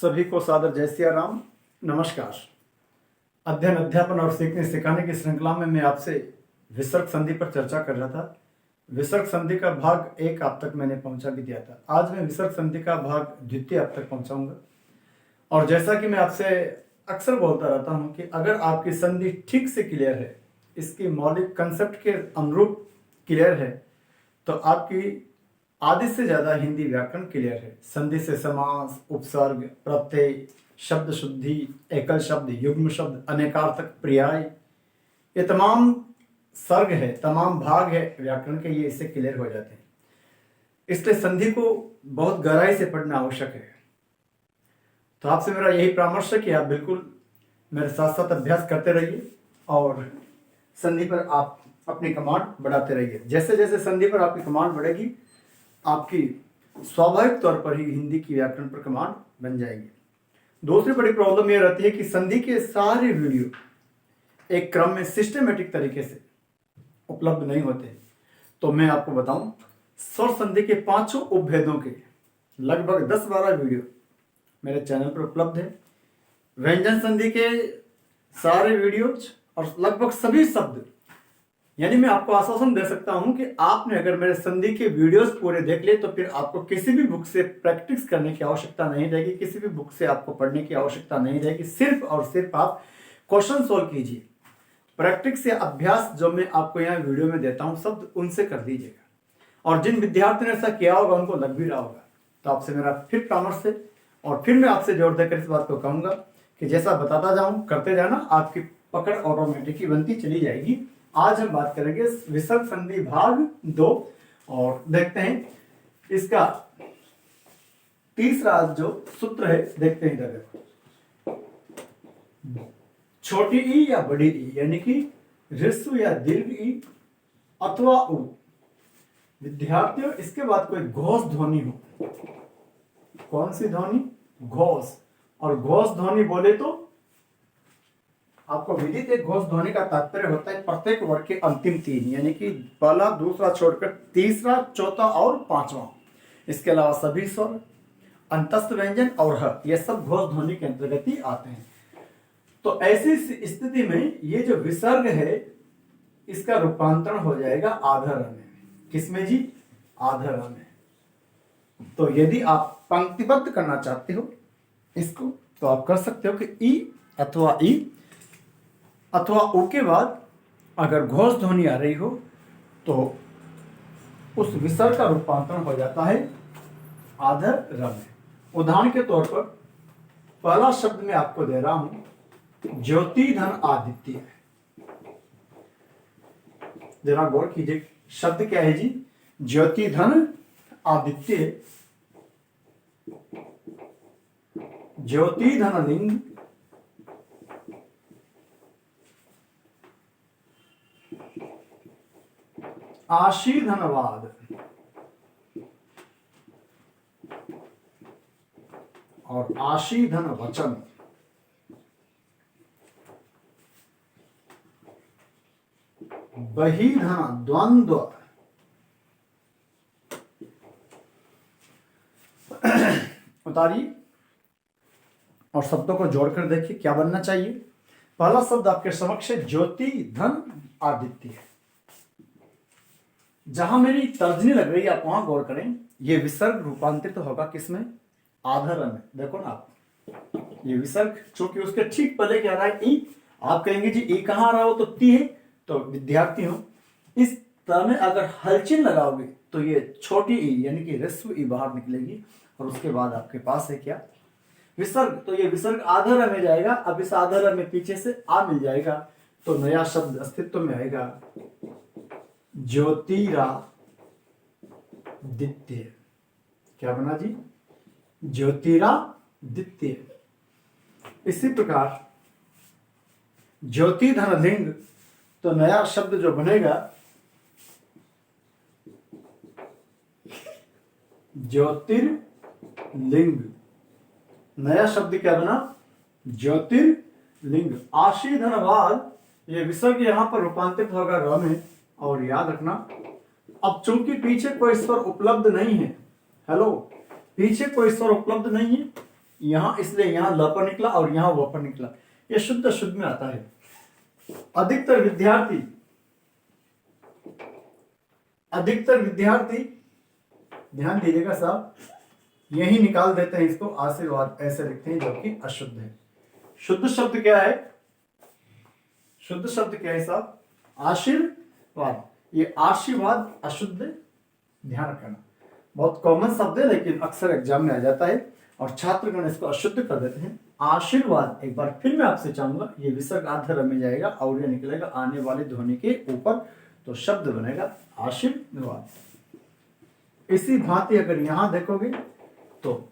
सभी को सादर जय सिया राम। नमस्कार। अध्ययन अध्यापन और सीखने सिखाने की श्रृंखला में मैं आपसे विसर्ग संधि पर चर्चा कर रहा था। विसर्ग संधि का भाग 1 आप तक मैंने पहुंचा भी दिया था। आज मैं विसर्ग संधि का भाग 2 आप तक पहुंचाऊंगा। और जैसा कि मैं आपसे अक्सर बोलता रहता हूं कि अगर आपकी संधि ठीक से क्लियर है, इसकी मौलिक कंसेप्ट के अनुरूप क्लियर है, तो आपकी आधे से ज्यादा हिंदी व्याकरण क्लियर है। संधि से समास, उपसर्ग, प्रत्यय, शब्द शुद्धि, एकल शब्द, युग्म शब्द, अनेकार्थक, पर्याय, ये तमाम सर्ग है, तमाम भाग है व्याकरण के, ये इससे क्लियर हो जाते हैं। इसलिए संधि को बहुत गहराई से पढ़ना आवश्यक है। तो आपसे मेरा यही परामर्श है कि आप बिल्कुल मेरे साथ साथ अभ्यास करते रहिए और संधि पर आप अपनी कमांड बढ़ाते रहिए। जैसे जैसे संधि पर आपकी कमांड बढ़ेगी, आपकी स्वाभाविक तौर पर ही हिंदी की व्याकरण पर कमांड बन जाएगी। दूसरी बड़ी प्रॉब्लम यह रहती है कि संधि के सारे वीडियो एक क्रम में सिस्टमेटिक तरीके से उपलब्ध नहीं होते। तो मैं आपको बताऊं, स्वर संधि के 5 उपभेदों के लगभग 10-12 वीडियो मेरे चैनल पर उपलब्ध है। व्यंजन संधि के सारे वीडियोज और लगभग सभी शब्द, यानी मैं आपको आश्वासन दे सकता हूं कि आपने अगर मेरे संधि के वीडियोस पूरे देख लिए तो फिर आपको किसी भी बुक से प्रैक्टिस करने की आवश्यकता नहीं रहेगी, किसी भी बुक से आपको पढ़ने की आवश्यकता नहीं रहेगी। सिर्फ और सिर्फ आप क्वेश्चन सोल्व कीजिए। प्रैक्टिस या अभ्यास जो मैं आपको यहाँ वीडियो में देता हूँ शब्द, उनसे कर दीजिएगा। और जिन विद्यार्थियों ने ऐसा किया होगा उनको लग भी रहा होगा। तो आपसे मेरा फिर परामर्श है और फिर मैं आपसे जोर देकर इस बात को कहूंगा कि जैसा बताता जाऊं करते जाना, आपकी पकड़ ऑटोमेटिक बनती चली जाएगी। आज हम बात करेंगे विसर्ग संधि भाग 2 और देखते हैं इसका तीसरा जो सूत्र है, देखते हैं। इधर देखो, छोटी ई या बड़ी ई, यानी कि ह्रस्व या दीर्घ ई अथवा उ। विद्यार्थियों, इसके बाद कोई घोष ध्वनि हो, कौन सी ध्वनि? घोष। और घोष ध्वनि बोले तो आपको विदित है, घोष ध्वनि का तात्पर्य होता है प्रत्येक वर्ग के अंतिम 3, यानी कि पहला, दूसरा छोड़कर तीसरा, चौथा और 5वां। इसके अलावा सभी स्वर, अंतस्थ व्यंजन और ह, ये सब घोष ध्वनि के अंतर्गत ही आते हैं। तो ऐसी स्थिति में ये जो विसर्ग है, इसका रूपांतरण हो जाएगा आधर में। किसमें जी? आधर में। तो यदि आप पंक्तिबद्ध करना चाहते हो इसको, तो आप कर सकते हो कि ई अथवा ई अथवा उ के बाद अगर घोष ध्वनि आ रही हो तो उस विसर्ग का रूपांतरण हो जाता है आधर र में। उदाहरण के तौर पर पहला शब्द मैं आपको दे रहा हूं, ज्योति धन आदित्य। जरा गौर कीजिए, शब्द क्या है जी? ज्योति धन आदित्य। ज्योति धन लिंग, आशी धनवाद और आशी धन वचन। बही धन द्वंद्व। उतारिए और शब्दों को जोड़कर देखिए क्या बनना चाहिए। पहला शब्द आपके समक्ष है ज्योति धन आदित्य। जहां मेरी तर्जनी लग रही है आप वहां गौर करें। ये विसर्ग रूपांतरित होगा किसमें? आधर में। देखो ना आप, ये विसर्ग चूंकि उसके ठीक पहले क्या रहा है? ई। आप कहेंगे जी ई कहां आ रहा हो? तो ती है। तो विद्यार्थियों, इस तरह में अगर हलचल लगाओगे तो ये छोटी ई यानी कि ह्रस्व ई बाहर निकलेगी और उसके बाद आपके पास है क्या? विसर्ग। तो ये विसर्ग आधर में जाएगा। अब इस आधर में पीछे से आ मिल जाएगा तो नया शब्द अस्तित्व में आएगा, ज्योतिरादित्य। क्या बना जी? ज्योतिरादित्य। इसी प्रकार ज्योति धन लिंग, तो नया शब्द जो बनेगा ज्योतिर्लिंग। नया शब्द क्या बना? ज्योतिर्लिंग। आशी धनवाद, ये विसर्ग यहां पर रूपांतरित होगा र में। और याद रखना, अब चूंकि पीछे कोई स्वर उपलब्ध नहीं है, हेलो, पीछे कोई स्वर उपलब्ध नहीं है, यहां इसलिए यहां ल पर निकला और यहां व पर निकला, ये शुद्ध शुद्ध में आता है। अधिकतर विद्यार्थी ध्यान दीजिएगा साहब, यही निकाल देते हैं इसको आशीर्वाद ऐसे लिखते हैं, जो कि अशुद्ध है। शुद्ध शब्द क्या है? शुद्ध शब्द क्या है साहब? आशीर्वाद। ये आशीर्वाद अशुद्ध, ध्यान रखना, बहुत कॉमन शब्द है लेकिन अक्सर एग्जाम में आ जाता है और छात्रगण इसको अशुद्ध कर देते हैं। आशीर्वाद, एक बार फिर मैं आपसे चाहूंगा, ये विसर्ग आधर में जाएगा और ये निकलेगा आने वाली ध्वनि के ऊपर, तो शब्द बनेगा आशीर्वाद। इसी भांति अगर यहां देखोगे तो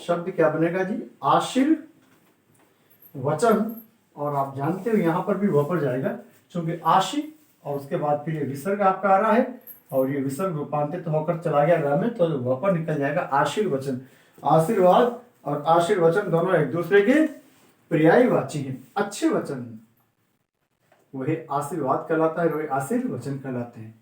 शब्द क्या बनेगा जी? आशीर्वचन। और आप जानते हो यहां पर भी व पर जाएगा, क्योंकि आशी और उसके बाद फिर ये विसर्ग आपका आ रहा है और ये विसर्ग रूपांतरित होकर चला गया र में, तो व पर निकल जाएगा आशीर्वचन। आशीर्वाद और आशीर्वचन दोनों एक दूसरे के पर्यायवाची हैं, अच्छे वचन। वही आशीर्वाद कहलाता है, वही आशीर्वचन कहलाते हैं।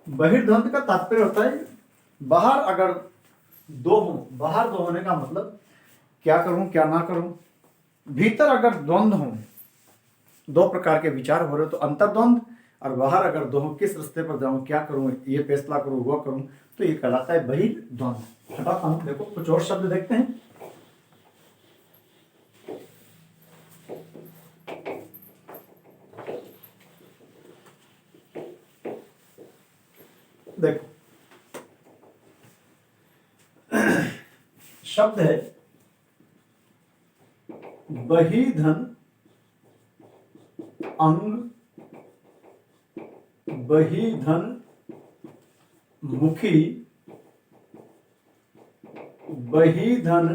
बहिर्द्वंद्व का तात्पर्य होता है बाहर अगर दो हो, बाहर दो होने का मतलब क्या करूं क्या ना करूं। भीतर अगर द्वंद्व हो, दो प्रकार के विचार हो रहे तो अंतर्द्वंद, और बाहर अगर दो हो, किस रास्ते पर जाऊं, क्या करूं, ये फैसला करूं वो करूं, तो ये कहलाता है बहिर्द्वंद्व। हटाता हूं, देखो कुछ और शब्द देखते हैं। देखो शब्द है बहिधन अंग, बहिधन मुखी, बहिधन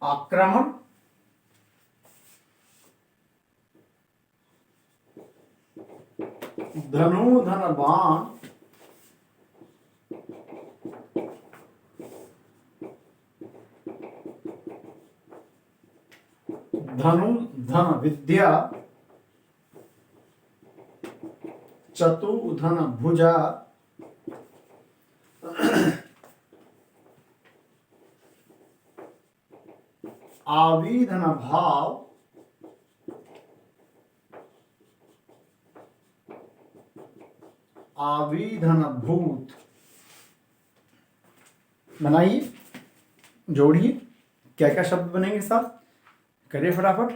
आक्रमण, धनुधन बाण, धनुधन विद्या, चतुधन भुजा, आविधन भाव, आविधन भूत। बनाइए, जोड़िए, क्या क्या शब्द बनेंगे साहब, करिए फटाफट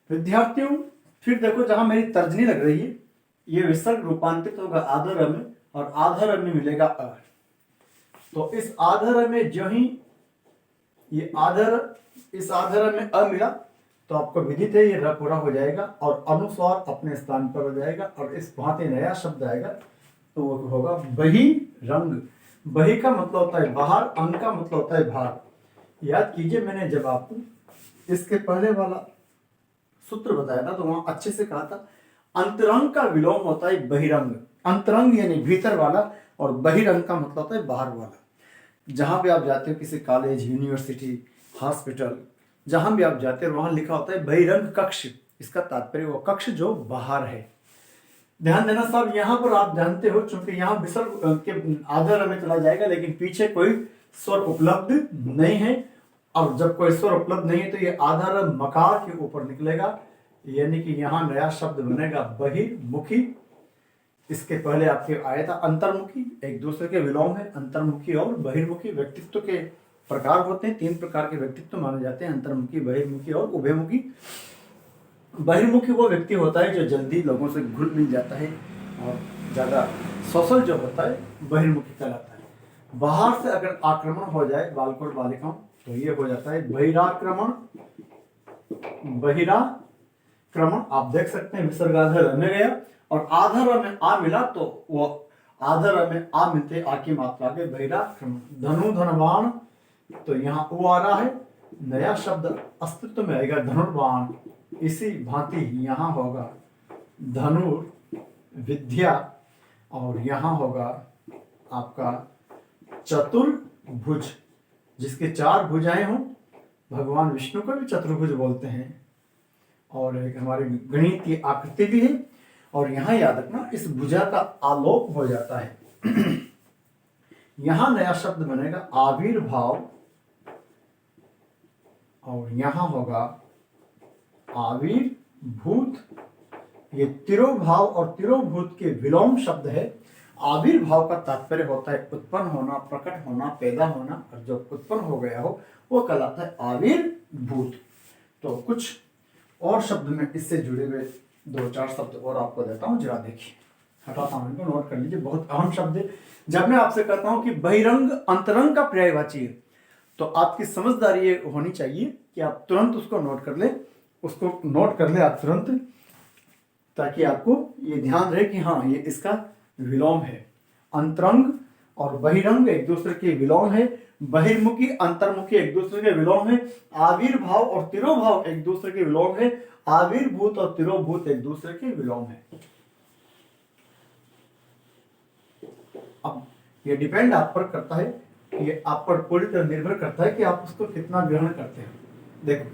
विद्यार्थियों। फिर देखो जहां मेरी तर्जनी लग रही है, ये विसर्ग रूपांतरित होगा आधर में और आधर में मिलेगा अ। तो इस आधर में जो ही ये आधर, इस आधर में अ मिला तो आपको विदित है ये र पूरा हो जाएगा और अनुस्वार अपने स्थान पर हो जाएगा और इस भांति नया शब्द आएगा तो वो होगा बहिरंग। बहि का मतलब होता है बाहर, अंग का मतलब होता है बाहर। याद कीजिए मैंने जब आपको इसके पहले वाला सूत्र बताया था तो वहां अच्छे से कहा था अंतरंग का विलोम होता है बहिरंग। अंतरंग यानी भीतर वाला और बहिरंग का मतलब होता है बाहर वाला। जहां भी आप जाते हो किसी कॉलेज, यूनिवर्सिटी, हॉस्पिटल, जहां भी आप जाते हो वहां लिखा होता है बहिरंग कक्ष। इसका तात्पर्य वो कक्ष जो बाहर है। ध्यान देना साहब, यहाँ पर आप जानते हो चूंकि यहाँ विसर्ग के आधर में चला जाएगा लेकिन पीछे कोई स्वर उपलब्ध नहीं है और जब कोई स्वर उपलब्ध नहीं है तो ये आधर मकार के ऊपर निकलेगा, यानी कि यहाँ नया शब्द बनेगा बहिर्मुखी। इसके पहले आपके आया था अंतर्मुखी, एक दूसरे के विलोम है। अंतर्मुखी और बहिर्मुखी व्यक्तित्व के प्रकार होते हैं, 3 प्रकार के व्यक्तित्व माने जाते हैं, अंतर्मुखी, बहिर्मुखी और उभयमुखी। बहिर्मुखी वो व्यक्ति होता है जो जल्दी लोगों से घुल मिल जाता है और ज्यादा सोशल जो होता है बहिर्मुखी कहलाता है। बाहर से अगर आक्रमण हो जाए बालकों और बालिकाओं तो ये हो जाता है बहिराक्रमण। बहिराक्रमण आप देख सकते हैं विसर्ग आधर में गया और आधर में आ मिला तो वो आधर में आ मिलते आ की मात्रा के बहिराक्रमण। धनु धनवान, तो यहाँ वो आ रहा है, नया शब्द अस्तित्व में आएगा धनुर्वाण। इसी भांति यहाँ होगा धनुर विद्या और यहाँ होगा आपका चतुर्भुज, जिसके 4 भुजाएं हों भगवान विष्णु को भी चतुर्भुज बोलते हैं, और एक हमारी गणित की आकृति भी है। और यहाँ याद रखना, इस भुजा का आलोप हो जाता है। यहां नया शब्द बनेगा आविर्भाव, और यहां होगा आविर्भूत। ये तिरोभाव और तिरोभूत के विलोम शब्द है। आविर्भाव का तात्पर्य होता है उत्पन्न होना, प्रकट होना, पैदा होना, और जो उत्पन्न हो गया हो वो कहलाता है आविर्भूत। तो कुछ और शब्द में इससे जुड़े हुए 2-4 शब्द और आपको देता हूं, जरा देखिए। हटाता हूं इनको, नोट कर लीजिए, बहुत अहम शब्द है। जब मैं आपसे कहता हूं कि बहिरंग अंतरंग का पर्यायवाची है, तो आपकी समझदारी ये होनी चाहिए कि आप तुरंत उसको नोट कर ले, उसको नोट कर ले आप तुरंत, ताकि आपको ये ध्यान रहे कि हाँ ये इसका विलोम है। अंतरंग और बहिरंग एक दूसरे के विलोम है, बहिर्मुखी अंतर्मुखी एक दूसरे के विलोम है, आविर्भाव और तिरोभाव एक दूसरे के विलोम है, आविर्भूत और तिरोभूत एक दूसरे के विलोम है। अब ये डिपेंड आप पर करता है, ये आप पर पूरी तरह निर्भर करता है कि आप उसको कितना ग्रहण करते हैं। देखो,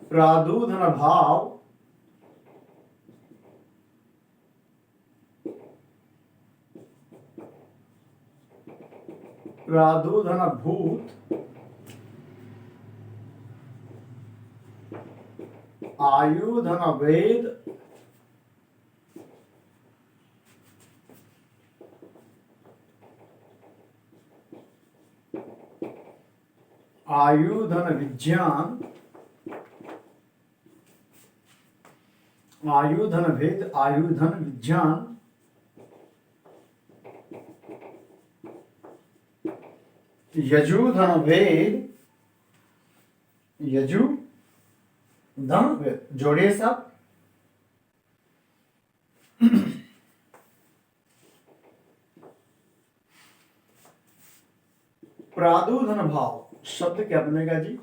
प्रादुधन भाव, प्रादुधन भूत, आयुधन वेद, आयुधन विज्ञान, आयुधन वेद, आयुधन विज्ञान, यजुधन वेद, यजुधन वेद, जोड़िए साहब। प्रादुर्धन भाव शब्द क्या बनेगा जी?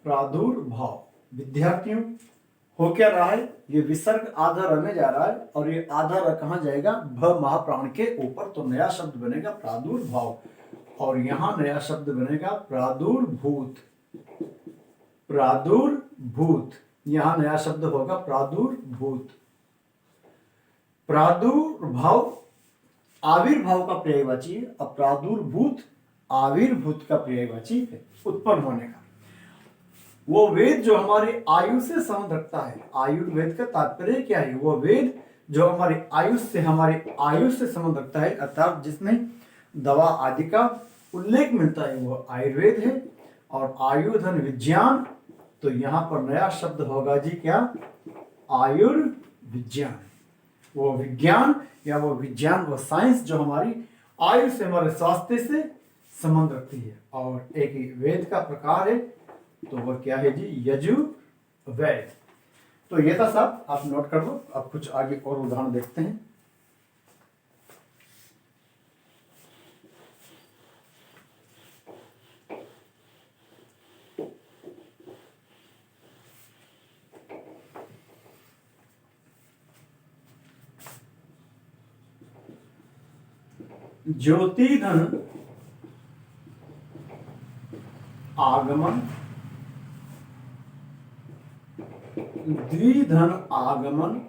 प्रादुर्भाव। विद्यार्थियों, हो क्या रहा है? ये विसर्ग आधा र में जा रहा है, और ये आधा र कहां जाएगा? भ महाप्राण के ऊपर। तो नया शब्द बनेगा प्रादुर्भाव, और यहां नया शब्द बनेगा प्रादुर्भूत। प्रादुर्भूत, यहां नया शब्द होगा प्रादुर्भूत। प्रादुर्भाव आविर्भाव का पर्यायवाची है, और प्रादुर्भूत आविर्भूत का पर्यायवाची है, उत्पन्न होने का। वो वेद जो हमारी आयु से संबंध रखता है, आयुर्वेद का तात्पर्य क्या है? वो वेद जो हमारी आयु से संबंध रखता है, अर्थात जिसमें दवा आदि का उल्लेख मिलता है, वो आयुर्वेद है। और आयुधन विज्ञान, तो यहां पर नया शब्द होगा जी क्या? आयुर्विज्ञान। वो विज्ञान या वो विज्ञान, वो साइंस जो हमारी आयु से, हमारे स्वास्थ्य से संबंध रखती है, और एक ही वेद का प्रकार है, तो वह क्या है जी? यजुर्वेद। तो ये था साहब, आप नोट कर लो। अब कुछ आगे और उदाहरण देखते हैं। ज्योतिधन आगमन, द्विधन आगमन,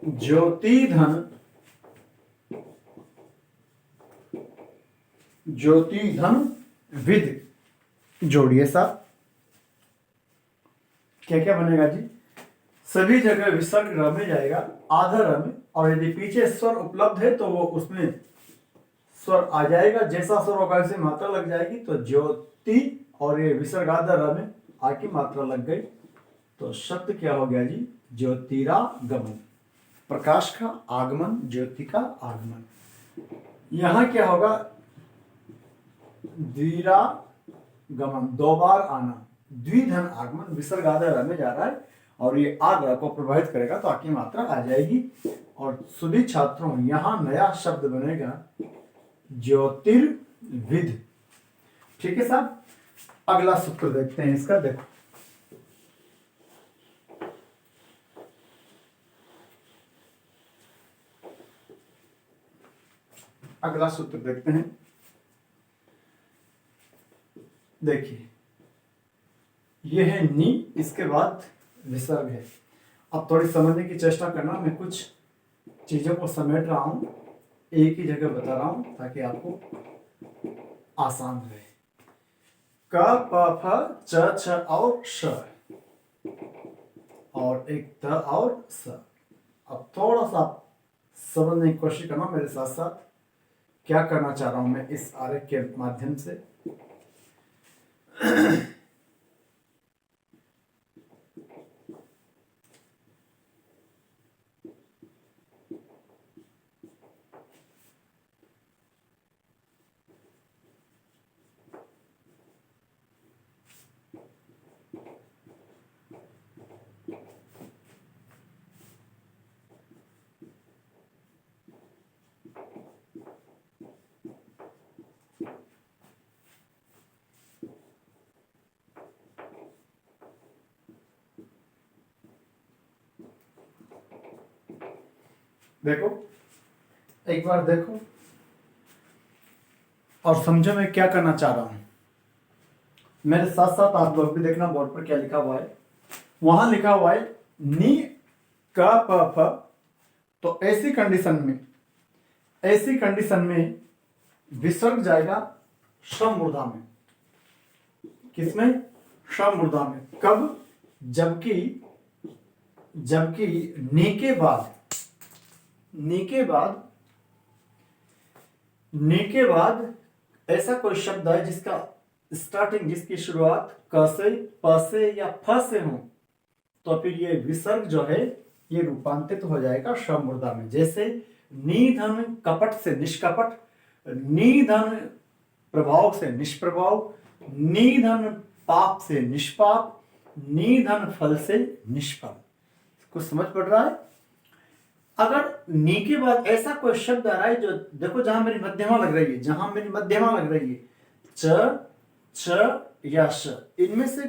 ज्योतिधन विद, जोड़िए साहब। क्या क्या बनेगा जी? सभी जगह विसर्ग र में जाएगा, आधा र में, और यदि पीछे स्वर उपलब्ध है तो वो उसमें स्वर आ जाएगा, जैसा स्वर होगा उसे मात्रा लग जाएगी। तो ज्योति, और ये विसर्ग आधा र में आकी मात्रा लग गई, तो शब्द क्या हो गया जी? ज्योतिरागमन। प्रकाश का आगमन, ज्योति का आगमन। यहां क्या होगा? द्विरागमन, 2 बार आना। द्विधन आगमन, विसर्ग आधा र में जा रहा है, और ये आग्रह को प्रभावित करेगा, तो आकी मात्रा आ जाएगी। और सुधी छात्रों, यहां नया शब्द बनेगा ज्योतिर्विद। ठीक है साहब, अगला सूत्र देखते हैं इसका। देखो, अगला सूत्र देखते हैं। देखिए ये है नी, इसके बाद विसर्ग है। अब थोड़ी समझने की चेष्टा करना, मैं कुछ चीजों को समेट रहा हूं, एक ही जगह बता रहा हूं ताकि आपको आसान रहे। क प फ च छ और श, और एक त और स। अब थोड़ा सा समझने की कोशिश करना मेरे साथ साथ, क्या करना चाह रहा हूं मैं इस आरेख के माध्यम से। देखो, एक बार देखो और समझो मैं क्या करना चाह रहा हूं। मेरे साथ साथ आप लोग भी देखना बोर्ड पर क्या लिखा हुआ है। वहां लिखा हुआ है नी क प फ, तो ऐसी कंडीशन में विसर्ग जाएगा श्रम मूर्धा में। किसमें? श्रम मूर्धा में। कब? जबकि जबकि नी के बाद ऐसा कोई शब्द है जिसका स्टार्टिंग, जिसकी शुरुआत क से, प से या फ से हो, तो फिर ये विसर्ग जो है ये रूपांतरित हो जाएगा श्रम मूर्धा में। जैसे निधन कपट से निष्कपट, निधन प्रभाव से निष्प्रभाव, निधन पाप से निष्पाप, निधन फल से निष्फल। कुछ समझ पड़ रहा है? अगर नी के बाद ऐसा कोई शब्द आ रहा है जो, देखो जहां मेरी मध्यमा लग रही है, च छ या श, इनमें से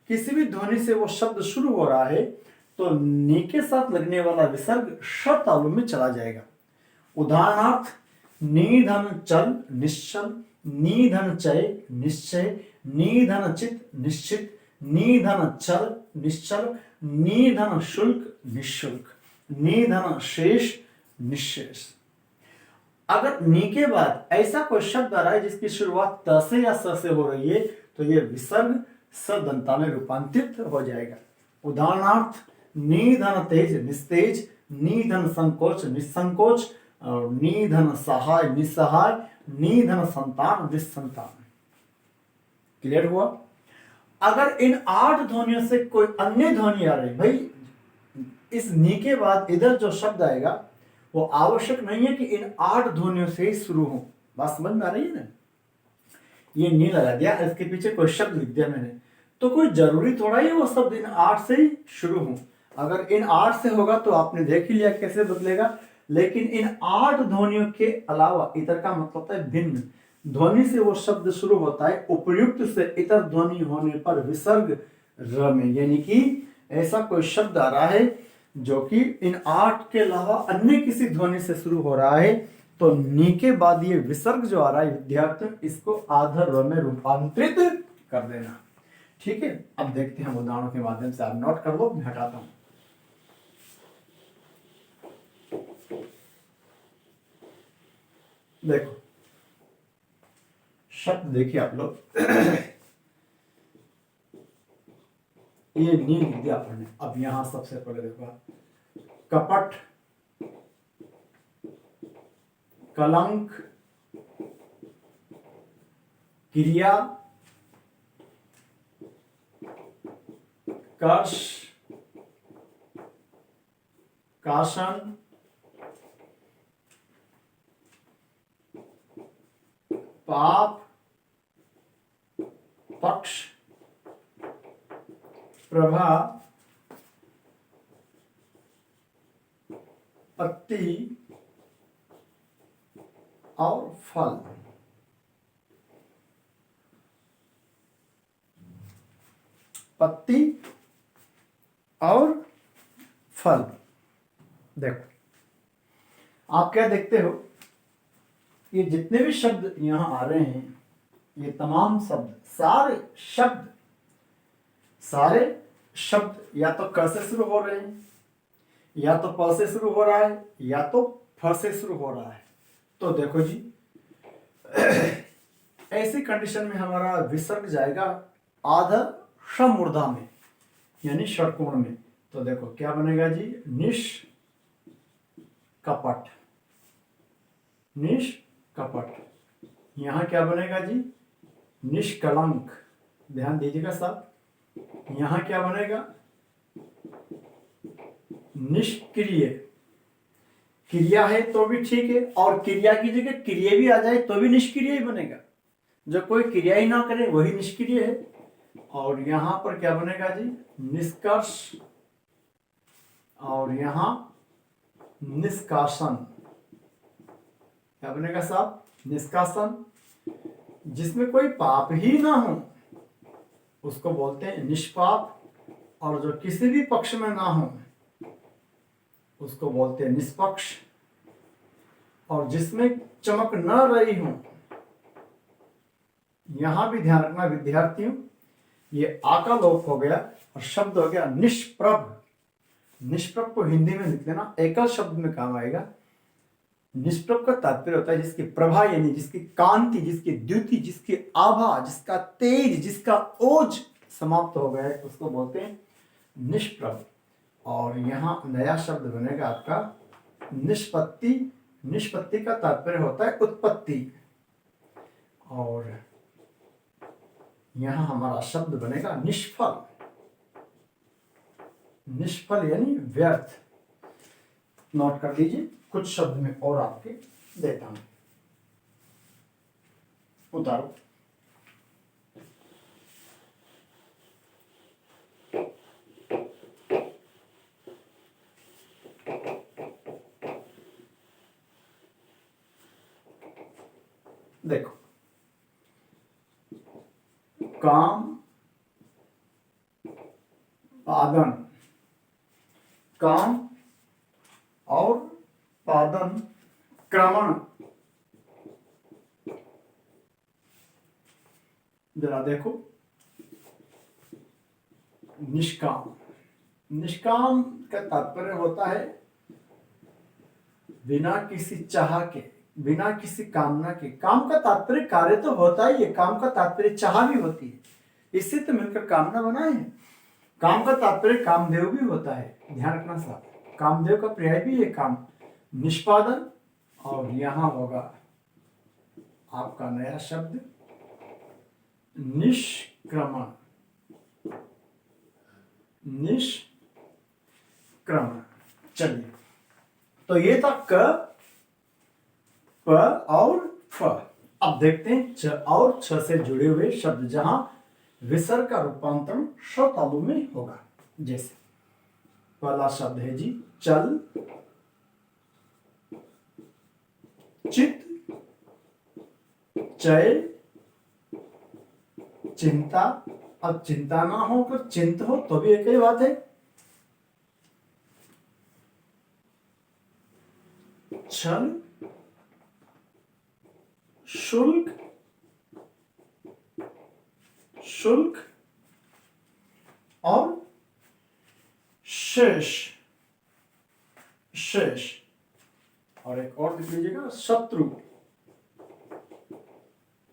किसी भी ध्वनि से वो शब्द शुरू हो रहा है तो नी के साथ लगने वाला विसर्ग श तालु में चला जाएगा। उदाहरणार्थ निधन चल निश्चल, निधन चय निश्चय, निधन चित निश्चित, निधन चल निश्चल, निधन शुल्क निशुल्क, निधन शेष निशेष। अगर नी के बाद ऐसा कोई शब्द आ रहा है जिसकी शुरुआत त से या स से हो रही है तो यह विसर्ग स दंता में रूपांतरित हो जाएगा। उदाहरणार्थ निधन तेज निस्तेज, निधन संकोच निसंकोच, और निधन सहाय निसहाय, निधन संतान निसंतान। क्लियर हुआ? अगर इन 8 ध्वनियों से कोई अन्य ध्वनि आ रही, भाई इस नी के बाद इधर जो शब्द आएगा वो आवश्यक नहीं है कि इन 8 ध्वनियों से ही शुरू हो। बात समझ में आ रही है ना? ये नी लगा दिया, इसके पीछे कोई शब्द लिख दिया मैंने, तो कोई जरूरी थोड़ा ही वो शब्द इन 8 से ही शुरू हो। अगर इन 8 से होगा तो आपने देख ही लिया कैसे बदलेगा। लेकिन इन 8 ध्वनियों के अलावा, इतर का मतलब होता है भिन्न ध्वनि से वो शब्द शुरू होता है, उपयुक्त से इतर ध्वनि होने पर विसर्ग र में, यानी कि ऐसा कोई शब्द आ रहा है जो कि इन 8 के अलावा अन्य किसी ध्वनि से शुरू हो रहा है, तो नी के बाद ये विसर्ग जो आ रहा है विद्यार्थियों, इसको आधर र में रूपांतरित कर देना। ठीक है, अब देखते हैं उदाहरणों के माध्यम से। आप नोट कर लो, मैं हटाता हूं। देखो शब्द देखिए आप लोग, ये नी लिख दिया आपने। अब यहां सबसे पहले देखो कपट, कलंक, क्रिया, कर्ष, काशन, पाप, पक्ष, प्रभा, पत्ती और फल। पत्ती और फल। देखो आप क्या देखते हो, ये जितने भी शब्द यहां आ रहे हैं, ये तमाम शब्द, सारे शब्द या तो क से शुरू हो रहे हैं, या तो प से शुरू हो रहा है, या तो फ से शुरू हो रहा है। तो देखो जी, ऐसी कंडीशन में हमारा विसर्ग जाएगा आधा षमूर्धा में, यानी षटकोण में। तो देखो क्या बनेगा जी, निष्कपट, निष्कपट। यहां क्या बनेगा जी, निष्कलंक। ध्यान दीजिएगा साहब, यहां क्या बनेगा, निष्क्रिय। क्रिया है तो भी ठीक है, और क्रिया की जगह क्रिया भी आ जाए तो भी निष्क्रिय ही बनेगा। जो कोई क्रिया ही ना करे वही निष्क्रिय है। और यहां पर क्या बनेगा जी, निष्कर्ष, और यहां निष्कासन। क्या बनेगा साहब, निष्कासन। जिसमें कोई पाप ही ना हो उसको बोलते हैं निष्पाप, और जो किसी भी पक्ष में ना हो उसको बोलते हैं निष्पक्ष, और जिसमें चमक न रही हो, यहां भी ध्यान रखना विद्यार्थियों, ये आ का लोप हो गया और शब्द हो गया निष्प्रभ। निष्प्रभ को हिंदी में लिख लेना, एकल शब्द में काम आएगा। निष्प्रभ का तात्पर्य होता है जिसकी प्रभा, यानी जिसकी कांति, जिसकी द्युति, जिसकी आभा, जिसका तेज, जिसका ओज समाप्त हो गया है, उसको बोलते हैं निष्प्रभ। और यहां नया शब्द बनेगा आपका निष्पत्ति। निष्पत्ति का तात्पर्य होता है उत्पत्ति, और यहां हमारा शब्द बनेगा निष्फल। निष्फल यानी व्यर्थ। नोट कर लीजिए, कुछ शब्द में और आपके देता हूं, उतारो। देखो, काम पादन, काम और पादन, क्रमण। जरा देखो, निष्काम। निष्काम का तात्पर्य होता है बिना किसी चाह के, बिना किसी कामना के। काम का तात्पर्य कार्य तो होता ही है, काम का तात्पर्य चाह भी होती है, इससे तो मिलकर कामना बनाए हैं। काम का तात्पर्य कामदेव भी होता है, ध्यान रखना साहब, कामदेव का पर्याय भी है काम। निष्पादन, और यहां होगा आपका नया शब्द निष्क्रमण। निष्क्रमण। चलिए, तो ये था क, प और फ। अब देखते हैं च और छ से जुड़े हुए शब्द, जहां विसर्ग का रूपांतरण श तालु में होगा। जैसे पहला शब्द है जी चल, चित, चय, चिंता। अब चिंता ना हो तो चिंत हो तो भी एक ही बात है। छल, शुल्क, शुल्क और शेष, शेष। और एक और लिख लीजिएगा शत्रु।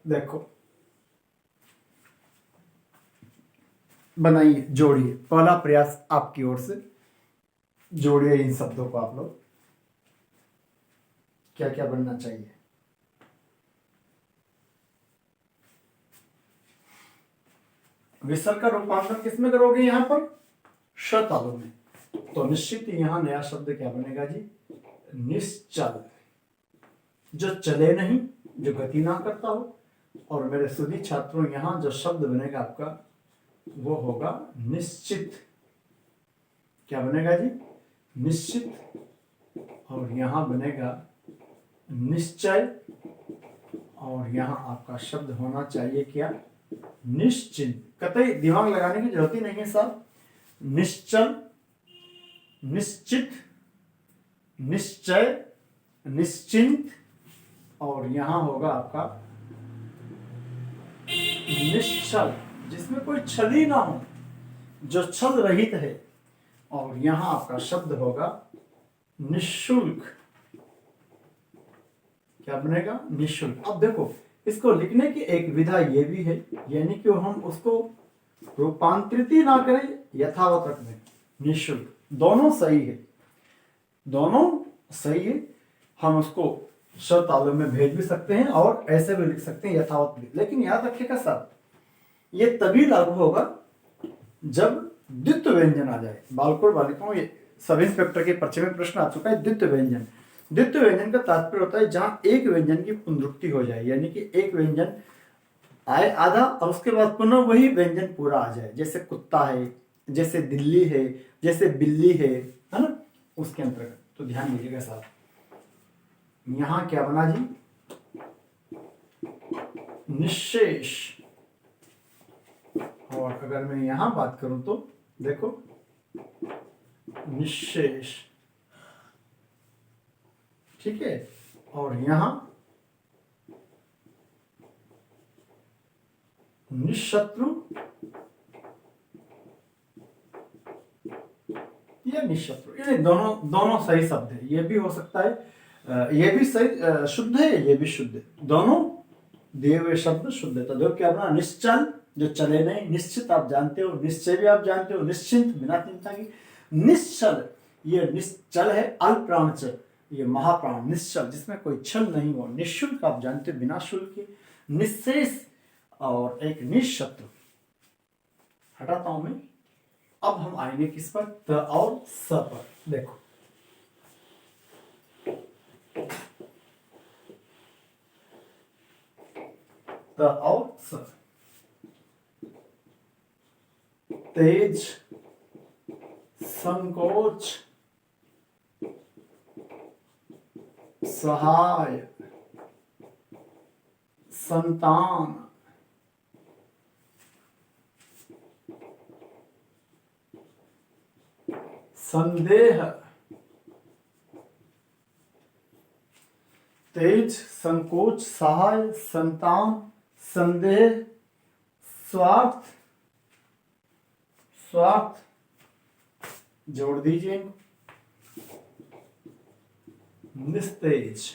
देखो, बनाइए, जोड़िए। पहला प्रयास आपकी ओर से, जोड़िए इन शब्दों को। आप लोग क्या क्या बनना चाहिए? विसर्ग का रूपांतरण किसमें करोगे? यहां पर श तालु में। तो निश्चित यहां नया शब्द क्या बनेगा जी? निश्चल, जो चले नहीं, जो गति ना करता हो। और मेरे सभी छात्रों, यहां जो शब्द बनेगा आपका वो होगा निश्चित। क्या बनेगा जी? निश्चित। और यहां बनेगा निश्चय, और यहां आपका शब्द होना चाहिए क्या? निश्चिंत। कतई दिमाग लगाने की जरूरत ही नहीं है साहब। निश्चल, निश्चित, निश्चय, निश्चिंत और यहां होगा आपका निश्चल, जिसमें कोई छल ही ना हो, जो छल रहित है। और यहां आपका शब्द होगा निशुल्क। क्या बनेगा? निशुल्क। अब देखो, इसको लिखने की एक विधा ये भी है, यानी कि हम उसको रूपांतरित ही ना करें, यथावत रख दें। निशुल्क दोनों सही है, दोनों सही है। हम उसको शब्दावली में भेज भी सकते हैं और ऐसे भी लिख सकते हैं, यथावत भी। लेकिन याद रखिएगा सर, ये तभी लागू होगा जब द्वित्व व्यंजन आ जाए। बालकों बालिकाओं, ये सब इंस्पेक्टर के पर्चे में प्रश्न आ चुका है। द्वित्व व्यंजन, द्वित्व व्यंजन का तात्पर्य होता है जहां एक व्यंजन की पुनरुक्ति हो जाए, यानी कि एक व्यंजन आए आधा और उसके बाद पुनः वही व्यंजन पूरा आ जाए। जैसे कुत्ता है, जैसे दिल्ली है, जैसे बिल्ली है ना, उसके अंतर्गत। तो ध्यान दीजिएगा साहब, यहां क्या बना जी? निश्शेष। और अगर मैं यहां बात करूं तो देखो, निश्शेष, ठीक है। और यहां निशत्रु या निशत्रु, ये दोनों सही शब्द है। ये भी हो सकता है, ये भी सही शुद्ध है, ये भी शुद्ध है। दोनों दिए हुए शब्द शुद्ध है। तो देखो क्या बना? निश्चल, जो चले नहीं। निश्चित आप जानते हो, निश्चय भी आप जानते हो, निश्चिंत बिना चिंता की। निश्चल, ये निश्चल है, अल्प्राण च, ये महाप्राण। निश्चल जिसमें कोई छल नहीं हो। निःशुल्क आप जानते हो, बिना शुल्क के। निःशेष और एक निशत्रु। हटाता हूं मैं। अब हम आएंगे किस पर? त और स पर। देखो, त और स। तेज, संकोच, सहाय, संतान, संदेह। तेज, संकोच, सहाय, संतान, संदेह, स्वार्थ, स्वार्थ जोड़ दीजिए। निस्तेज,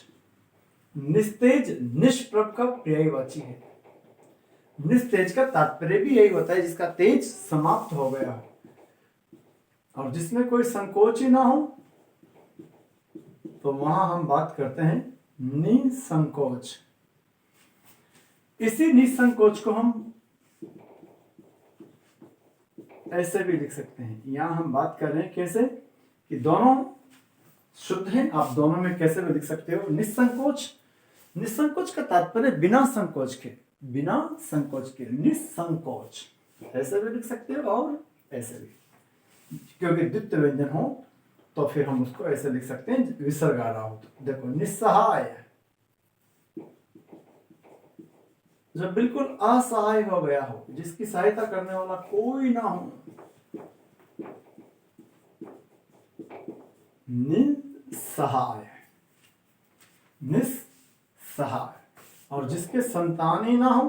निस्तेज निष्प्रभ का पर्यायवाची है। निस्तेज का तात्पर्य भी यही होता है जिसका तेज समाप्त हो गया हो और जिसमें कोई संकोच ही ना हो, तो वहां हम बात करते हैं निसंकोच। इसी निसंकोच को हम ऐसे भी लिख सकते हैं। यहां हम बात कर रहे हैं कैसे, कि दोनों शुद्ध हैं। आप दोनों में कैसे भी लिख सकते हो? निसंकोच, निसंकोच का तात्पर्य बिना संकोच के, बिना संकोच के, निसंकोच। ऐसे भी लिख सकते हो और ऐसे भी, क्योंकि द्वित्व व्यंजन हो तो फिर हम उसको ऐसे लिख सकते हैं विसर्ग आ रहा हो तो। देखो, निस्सहाय, जब बिल्कुल असहाय हो गया हो, जिसकी सहायता करने वाला कोई ना हो। निस्सहाय, निस्सहाय। और जिसके संतान ही ना हो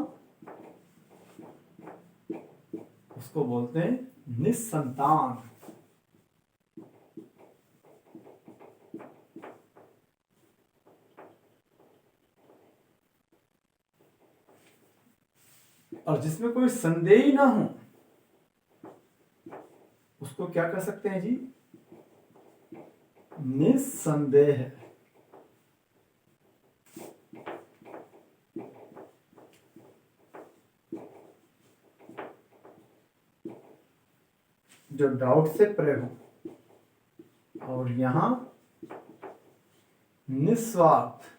उसको बोलते हैं निस्संतान। और जिसमें कोई संदेह ही ना हो उसको क्या कर सकते हैं जी? निस्संदेह। जो डाउट से परे हो। और यहां निस्वार्थ,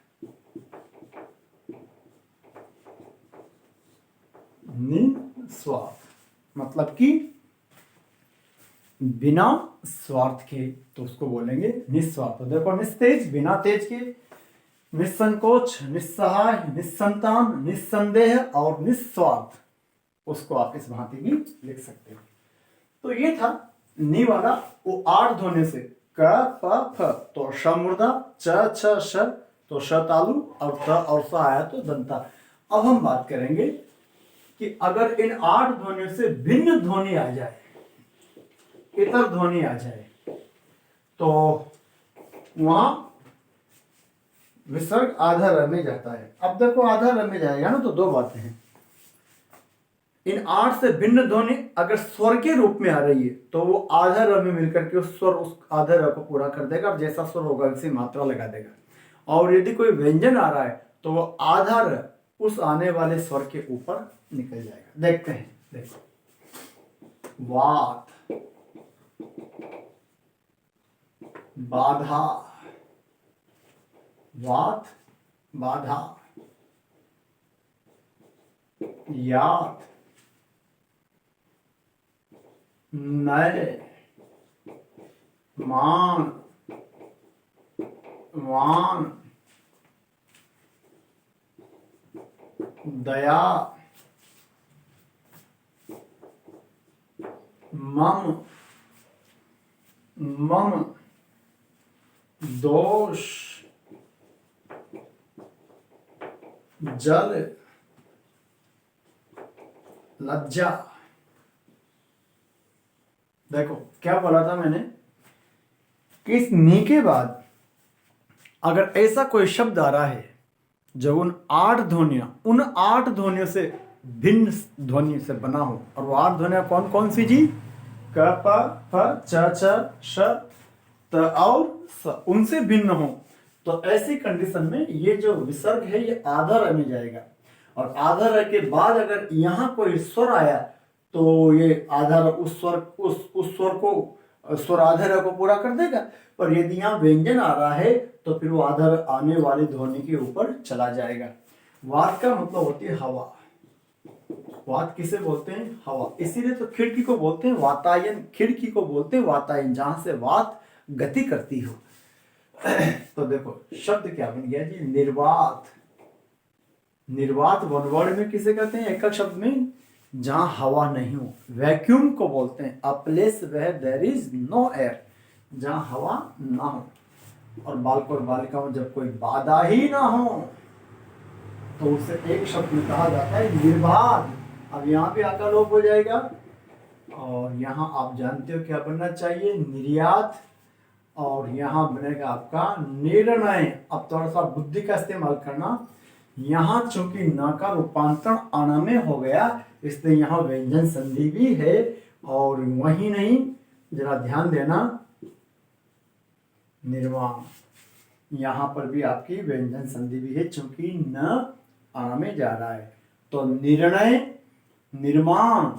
निस्वार्थ मतलब कि बिना स्वार्थ के, तो उसको बोलेंगे निस्वार्थ। तो देखो, निस्तेज बिना तेज के, निसंकोच, निस्सहाय, निस्संतान, निस्संदेह और निस्वार्थ, उसको आप इस भांति भी लिख सकते हो। तो ये था नी वाला। वो 8 ध्वनि से क प फ, तो श मूर्धा, च छ श, तो शतालु, और त और स आया तो दंता। अब हम बात करेंगे कि अगर इन 8 ध्वनियों से भिन्न ध्वनि आ जाए, इतर ध्वनि आ जाए, तो वहां विसर्ग आधा र में जाता है। अब देखो आधा र में जाएगा ना, तो दो बातें हैं। इन 8 से भिन्न ध्वनि अगर स्वर के रूप में आ रही है तो वो आधा र में मिलकर के उस स्वर, उस आधा र को पूरा कर देगा और जैसा स्वर होगा उसी मात्रा लगा देगा। और यदि कोई व्यंजन आ रहा है तो वो आधा र उस आने वाले स्वर के ऊपर निकल जाएगा। देखते हैं, देखो, वात, बाधा, वात बाधा, यात, नय, मान, वान, दया, मम, मम, दोष, जल, लज्जा। देखो क्या बोला था मैंने कि इस नी के बाद अगर ऐसा कोई शब्द आ रहा है जो उन 8 ध्वनियों से भिन्न ध्वनि से बना हो, और वो 8 ध्वनियां कौन कौन सी जी? क, प, फ, च, श, त और स, उनसे भिन्न हो, तो ऐसी कंडीशन में ये जो विसर्ग है ये आधा र में जाएगा। और आधा र के बाद अगर यहाँ कोई स्वर आया तो ये आधा र उस स्वर को, स्वर आधा र को पूरा कर देगा। पर यदि यहाँ व्यंजन आ रहा है तो फिर वो आधा र आने वाली ध्वनि के ऊपर चला जाएगा। वात का मतलब होती है हवा। वात किसे बोलते हैं? हवा। इसीलिए तो खिड़की को बोलते हैं वातायन, खिड़की को बोलते हैं वातायन, जहां से वात गति करती हो। तो देखो शब्द क्या बन गया जी? निर्वात। निर्वात वन वर्ड में किसे कहते हैं? एकक शब्द में जहां हवा नहीं हो। वैक्यूम को बोलते हैं a place where there is no air, जहां हवा ना हो। और बालक और बालिकाओं जब कोई बाधा ही ना हो तो उसे एक शब्द में कहा जाता है निर्बाध। अब यहाँ पे आका लोप हो जाएगा और यहाँ आप जानते हो क्या बनना चाहिए? निर्यात। और यहाँ बनेगा आपका निर्णय। अब थोड़ा सा बुद्धि का इस्तेमाल करना। यहाँ चूंकि न का रूपांतरण अण में हो गया इसलिए यहाँ व्यंजन संधि भी है। और वही नहीं, जरा ध्यान देना, निर्वाण, यहाँ पर भी आपकी व्यंजन संधि भी है चूंकि न अण में जा रहा है। तो निर्णय, निर्माण,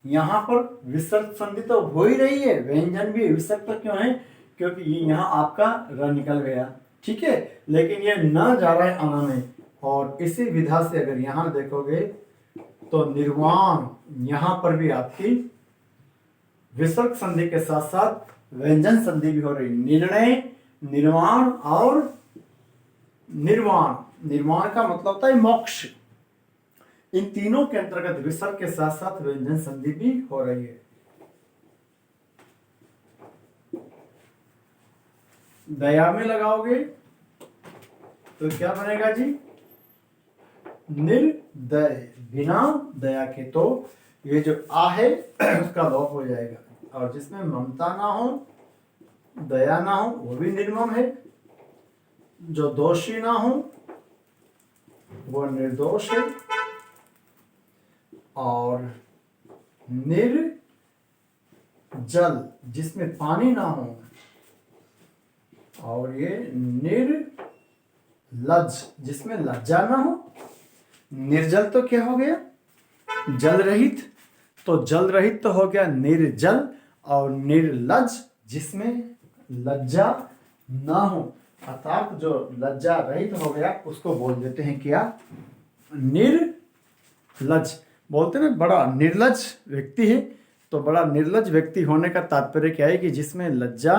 यहाँ पर विसर्ग संधि तो हो ही रही है, व्यंजन भी। विसर्ग तो क्यों है? क्योंकि यहाँ आपका र निकल गया, ठीक है, लेकिन ये न जा रहा है अण में। और इसी विधा से अगर यहाँ देखोगे तो निर्वाण, यहाँ पर भी आपकी विसर्ग संधि के साथ साथ व्यंजन संधि भी हो रही। निर्णय, निर्वाण और निर्वाण। निर्वाण का मतलब होता है मोक्ष। इन तीनों के अंतर्गत विसर्ग के साथ साथ व्यंजन संधि भी हो रही है। दया में लगाओगे तो क्या बनेगा जी? निर्दय, बिना दया के। तो ये जो आ है उसका लोप हो जाएगा। और जिसमें ममता ना हो, दया ना हो, वो भी निर्मम है। जो दोषी ना हो वो निर्दोष है। और निर्जल, जिसमें पानी ना हो, और ये निर्लज्ज, जिसमें लज्जा ना हो। निर्जल तो क्या हो गया? जल रहित। तो जल रहित तो हो गया निर्जल। और निर्लज्ज, जिसमें लज्जा ना हो, अर्थात जो लज्जा रहित हो गया उसको बोल देते हैं क्या? निर्लज्ज। बोलते हैं ना बड़ा निर्लज्ज व्यक्ति है। तो बड़ा निर्लज्ज व्यक्ति होने का तात्पर्य क्या है? कि जिसमें लज्जा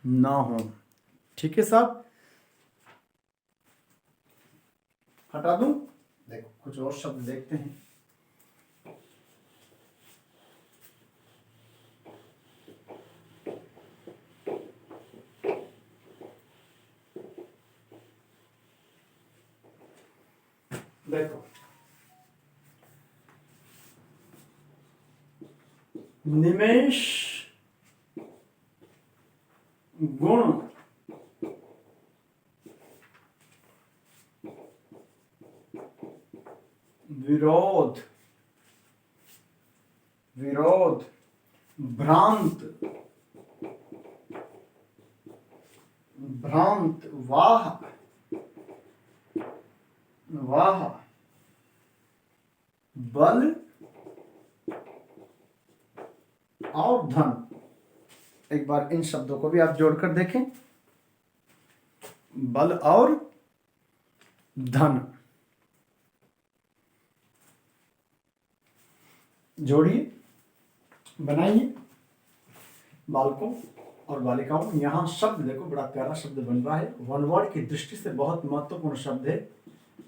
ना हो। ठीक है साहब, हटा दूं? देखो कुछ और शब्द देखते हैं। देखो, निमेष गुण विरोध, विरोध, भ्रांत, भ्रांत, वाह, वाह, बल और धन। एक बार इन शब्दों को भी आप जोड़कर देखें, बल और धन, जोड़िए, बनाइए। बालकों और बालिकाओं, यहां शब्द देखो, बड़ा प्यारा शब्द बन रहा है, वन वर्ड की दृष्टि से बहुत महत्वपूर्ण शब्द है,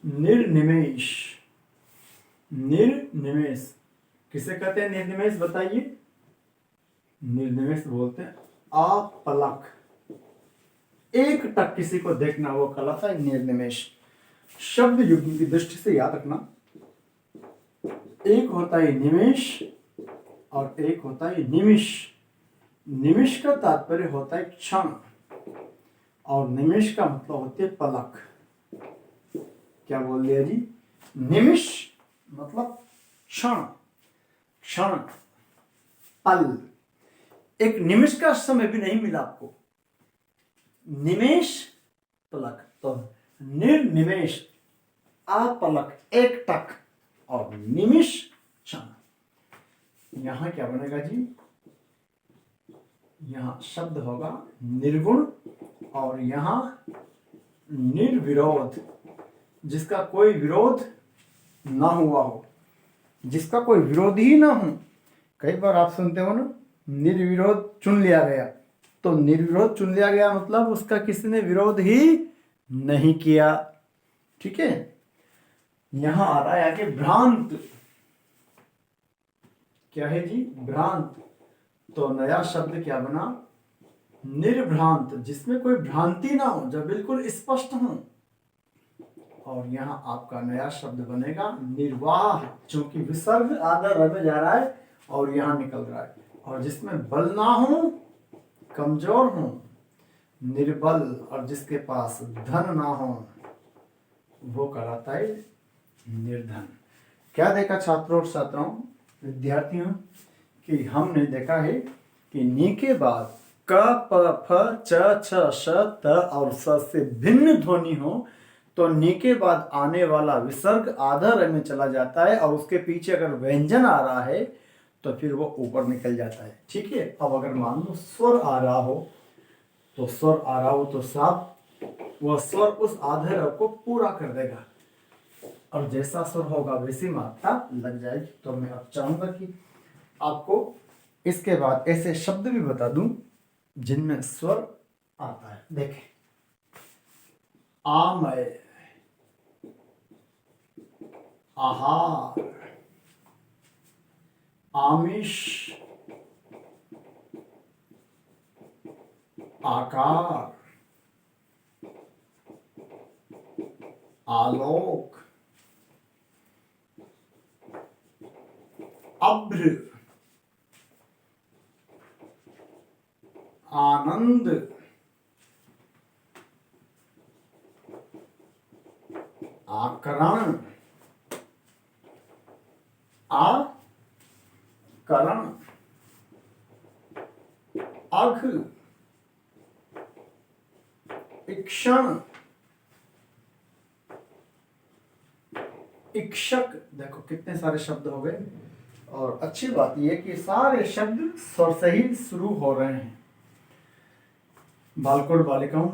निर्निमेष। निर्निमेष किसे कहते हैं? निर्निमेष बताइए। निर्निमेष बोलते हैं अपलक, एक टक किसी को देखना, वो कहलाता है निर्निमेष। शब्द युग्म की दृष्टि से याद रखना, एक होता है निमेष और एक होता है निमिष। निमिष का तात्पर्य होता है क्षण और निमिष का मतलब होती है पलक। क्या बोल दिया जी? निमिष मतलब क्षण, क्षण, पल। एक निमिष का समय भी नहीं मिला आपको, निमेष पलक। तो निर्निमेष अपलक, एक टक, और निमिष क्षण। यहां क्या बनेगा जी? यहां शब्द होगा निर्गुण और यहां निर्विरोध, जिसका कोई विरोध ना हुआ हो, जिसका कोई विरोध ही ना हो। कई बार आप सुनते हो ना, निर्विरोध चुन लिया गया, तो निर्विरोध चुन लिया गया मतलब उसका किसी ने विरोध ही नहीं किया। ठीक है, यहां आ रहा है आगे भ्रांत। क्या है जी? भ्रांत। तो नया शब्द क्या बना? निर्भ्रांत, जिसमें कोई भ्रांति ना हो, जो बिल्कुल स्पष्ट हो। और यहां आपका नया शब्द बनेगा निर्वाह, क्योंकि विसर्ग आधा र में जा रहा है और यहां निकल रहा है, और जिसमें बल ना हो, कमजोर हो, निर्बल, और जिसके पास धन ना हो, वो कहलाता है निर्धन। क्या देखा छात्रों और छात्राओं, विद्यार्थियों, कि हमने देखा है कि नी के बाद क प फ च छ श त और स से भिन्न ध्वनि हो तो नी के बाद आने वाला विसर्ग आधा र में चला जाता है, और उसके पीछे अगर व्यंजन आ रहा है तो फिर वो ऊपर निकल जाता है। ठीक है। अब अगर मान लो स्वर आ रहा हो, तो स्वर आ रहा हो तो साफ वह स्वर उस आधे र को पूरा कर देगा, और जैसा स्वर होगा वैसी मात्रा लग जाएगी। तो मैं अब चाहूंगा कि आपको इसके बाद ऐसे शब्द भी बता दूं जिनमें स्वर आता है। देखें, आमय, आहार, आमिष, आकार, आलोक, अभ्र, आनंद, आकरण, आकरण, अघ, इक्षण, इक्षक। देखो कितने सारे शब्द हो गए, और अच्छी बात यह कि सारे शब्द स्वर से ही शुरू हो रहे हैं। बालकों और बालिकाओं,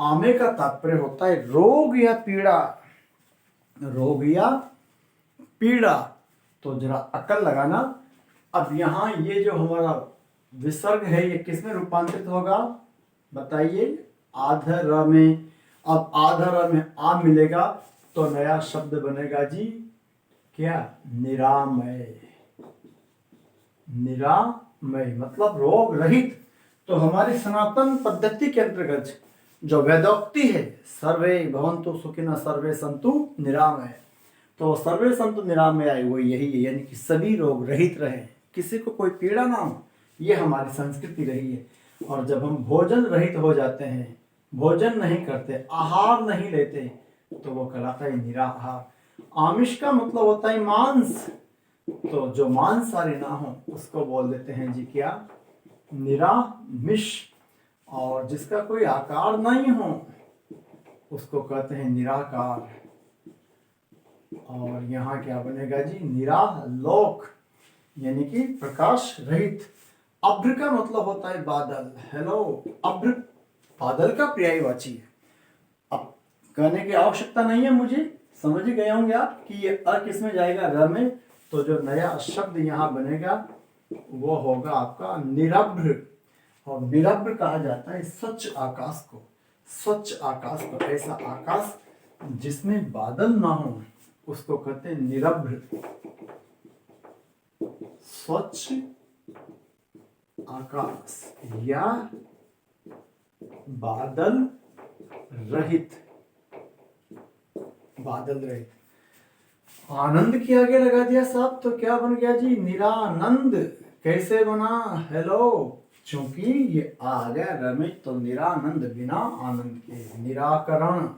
आमे का तात्पर्य होता है रोग या पीड़ा, रोग या पीड़ा। तो जरा अकल लगाना। अब यहां ये जो हमारा विसर्ग है ये किसमें रूपांतरित होगा बताइए? आधर में। अब आधर में आ मिलेगा तो नया शब्द बनेगा जी क्या? निरामय। निरामय मतलब रोग रहित। तो हमारी सनातन पद्धति के अंतर्गत जो वेदोक्ति है, सर्वे भवन्तु सुखिनः सर्वे सन्तु निरामय, तो सर्वे सन्तु निरामय वो यही है, यानी कि सभी रोग रहित रहे, किसी को कोई पीड़ा ना हो, ये हमारी संस्कृति रही है। और जब हम भोजन रहित हो जाते हैं, भोजन नहीं करते, आहार नहीं लेते, तो वो कहलाता है निराहार। आमिष का मतलब होता है मांस, तो जो मांसाहारी ना हो उसको बोल देते हैं जी क्या, निरामिष। और जिसका कोई आकार नहीं हो उसको कहते हैं निराकार। और यहाँ क्या बनेगा जी, निरालोक, यानी कि प्रकाश रहित। अभ्र का मतलब होता है बादल। हेलो, अभ्र बादल का पर्यायवाची है। अब कहने की आवश्यकता नहीं है मुझे, समझ ही गए होंगे आप कि ये अ किस में जाएगा, र में। तो जो नया शब्द यहाँ बनेगा वो होगा आपका निरभ्र। और निरभ्र कहा जाता है स्वच्छ आकाश को। स्वच्छ आकाश को, ऐसा आकाश जिसमें बादल ना हो उसको कहते हैं निरभ्र। स्वच्छ आकाश या बादल रहित, बादल रहित। आनंद के आगे लगा दिया साहब तो क्या बन गया जी, निरानंद। कैसे बना, हेलो, चूंकि ये आ गया रमेश, तो निरानंद, बिना आनंद के। निराकरण,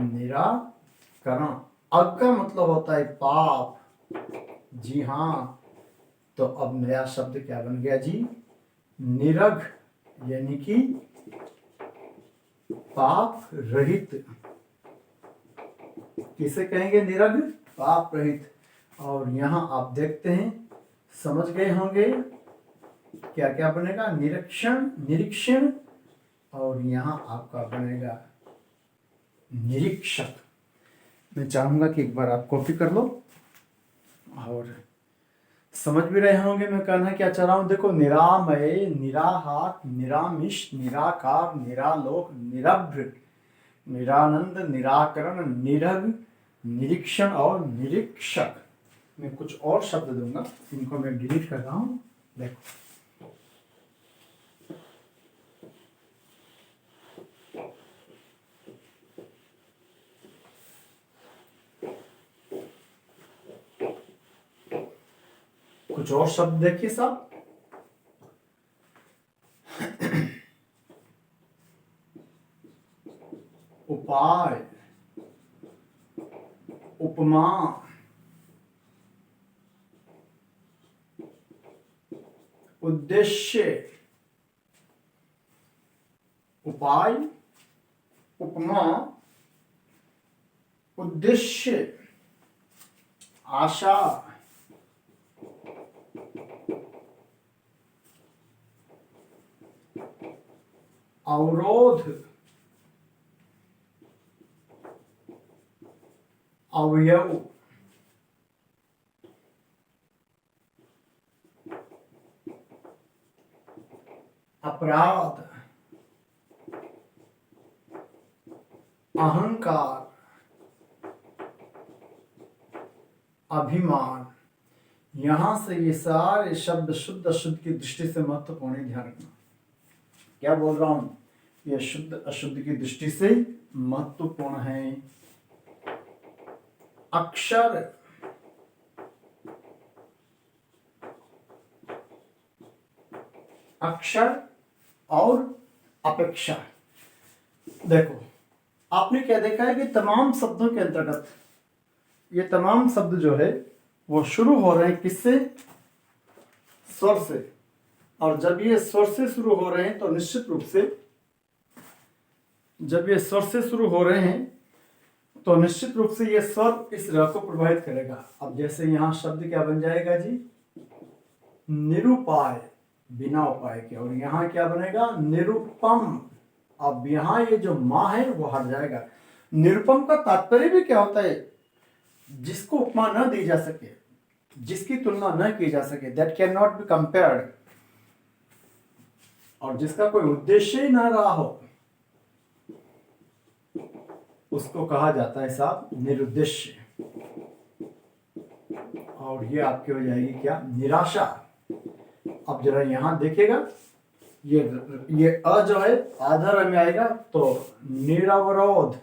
निराकरण। अग का मतलब होता है पाप, जी हाँ। तो अब नया शब्द क्या बन गया जी, निरग, यानी कि पाप रहित। किसे कहेंगे निरग, पाप रहित। और यहाँ आप देखते हैं, समझ गए होंगे क्या क्या बनेगा, निरीक्षण, निरीक्षण। और यहाँ आपका बनेगा निरीक्षक। मैं चाहूंगा कि एक बार आप कॉपी कर लो और समझ भी रहे होंगे मैं कहना क्या चाह रहा हूं। देखो, निरामय, निराहार, निरामिष, निराकार, निरालोक, निरभ्र, निरानंद, निराकरण, निरग, निरीक्षण और निरीक्षक। मैं कुछ और शब्द दूंगा, इनको मैं डिलीट कर रहा हूं। देखो, कुछ और शब्द देखिए साहब। उपाय, उपमा, उद्देश्य। उपाय, उपमा, उद्देश्य, आशा, अवरोध, अवयव, अपराध, अहंकार, अभिमान। यहां से ये सारे शब्द शुद्ध अशुद्ध की दृष्टि से महत्वपूर्ण है, ध्यान रखना। क्या बोल रहा हूं, ये शुद्ध अशुद्ध की दृष्टि से महत्वपूर्ण है। अक्षर, अक्षर और अपेक्षा। देखो, आपने क्या देखा है कि तमाम शब्दों के अंतर्गत ये तमाम शब्द जो है वो शुरू हो रहे हैं किससे, स्वर से। और जब ये स्वर से शुरू हो रहे हैं तो निश्चित रूप से, जब ये स्वर से शुरू हो रहे हैं तो निश्चित रूप से ये स्वर इस र को प्रभावित करेगा। अब जैसे यहाँ शब्द क्या बन जाएगा जी, निरुपाय, बिना उपाय के। और यहाँ क्या बनेगा, निरुपम। अब यहाँ ये जो माँ है वो हट जाएगा। निरुपम का तात्पर्य भी क्या होता है, जिसको उपमा न दी जा सके, जिसकी तुलना न की जा सके, that can not be compared. और जिसका कोई उद्देश्य ही ना रहा हो उसको कहा जाता है साहब निरुद्देश्य। और ये आपकी हो जाएगी क्या, निराशा। अब जरा यहां देखिएगा, ये अ जो है आधा र में आएगा तो निरवरोध।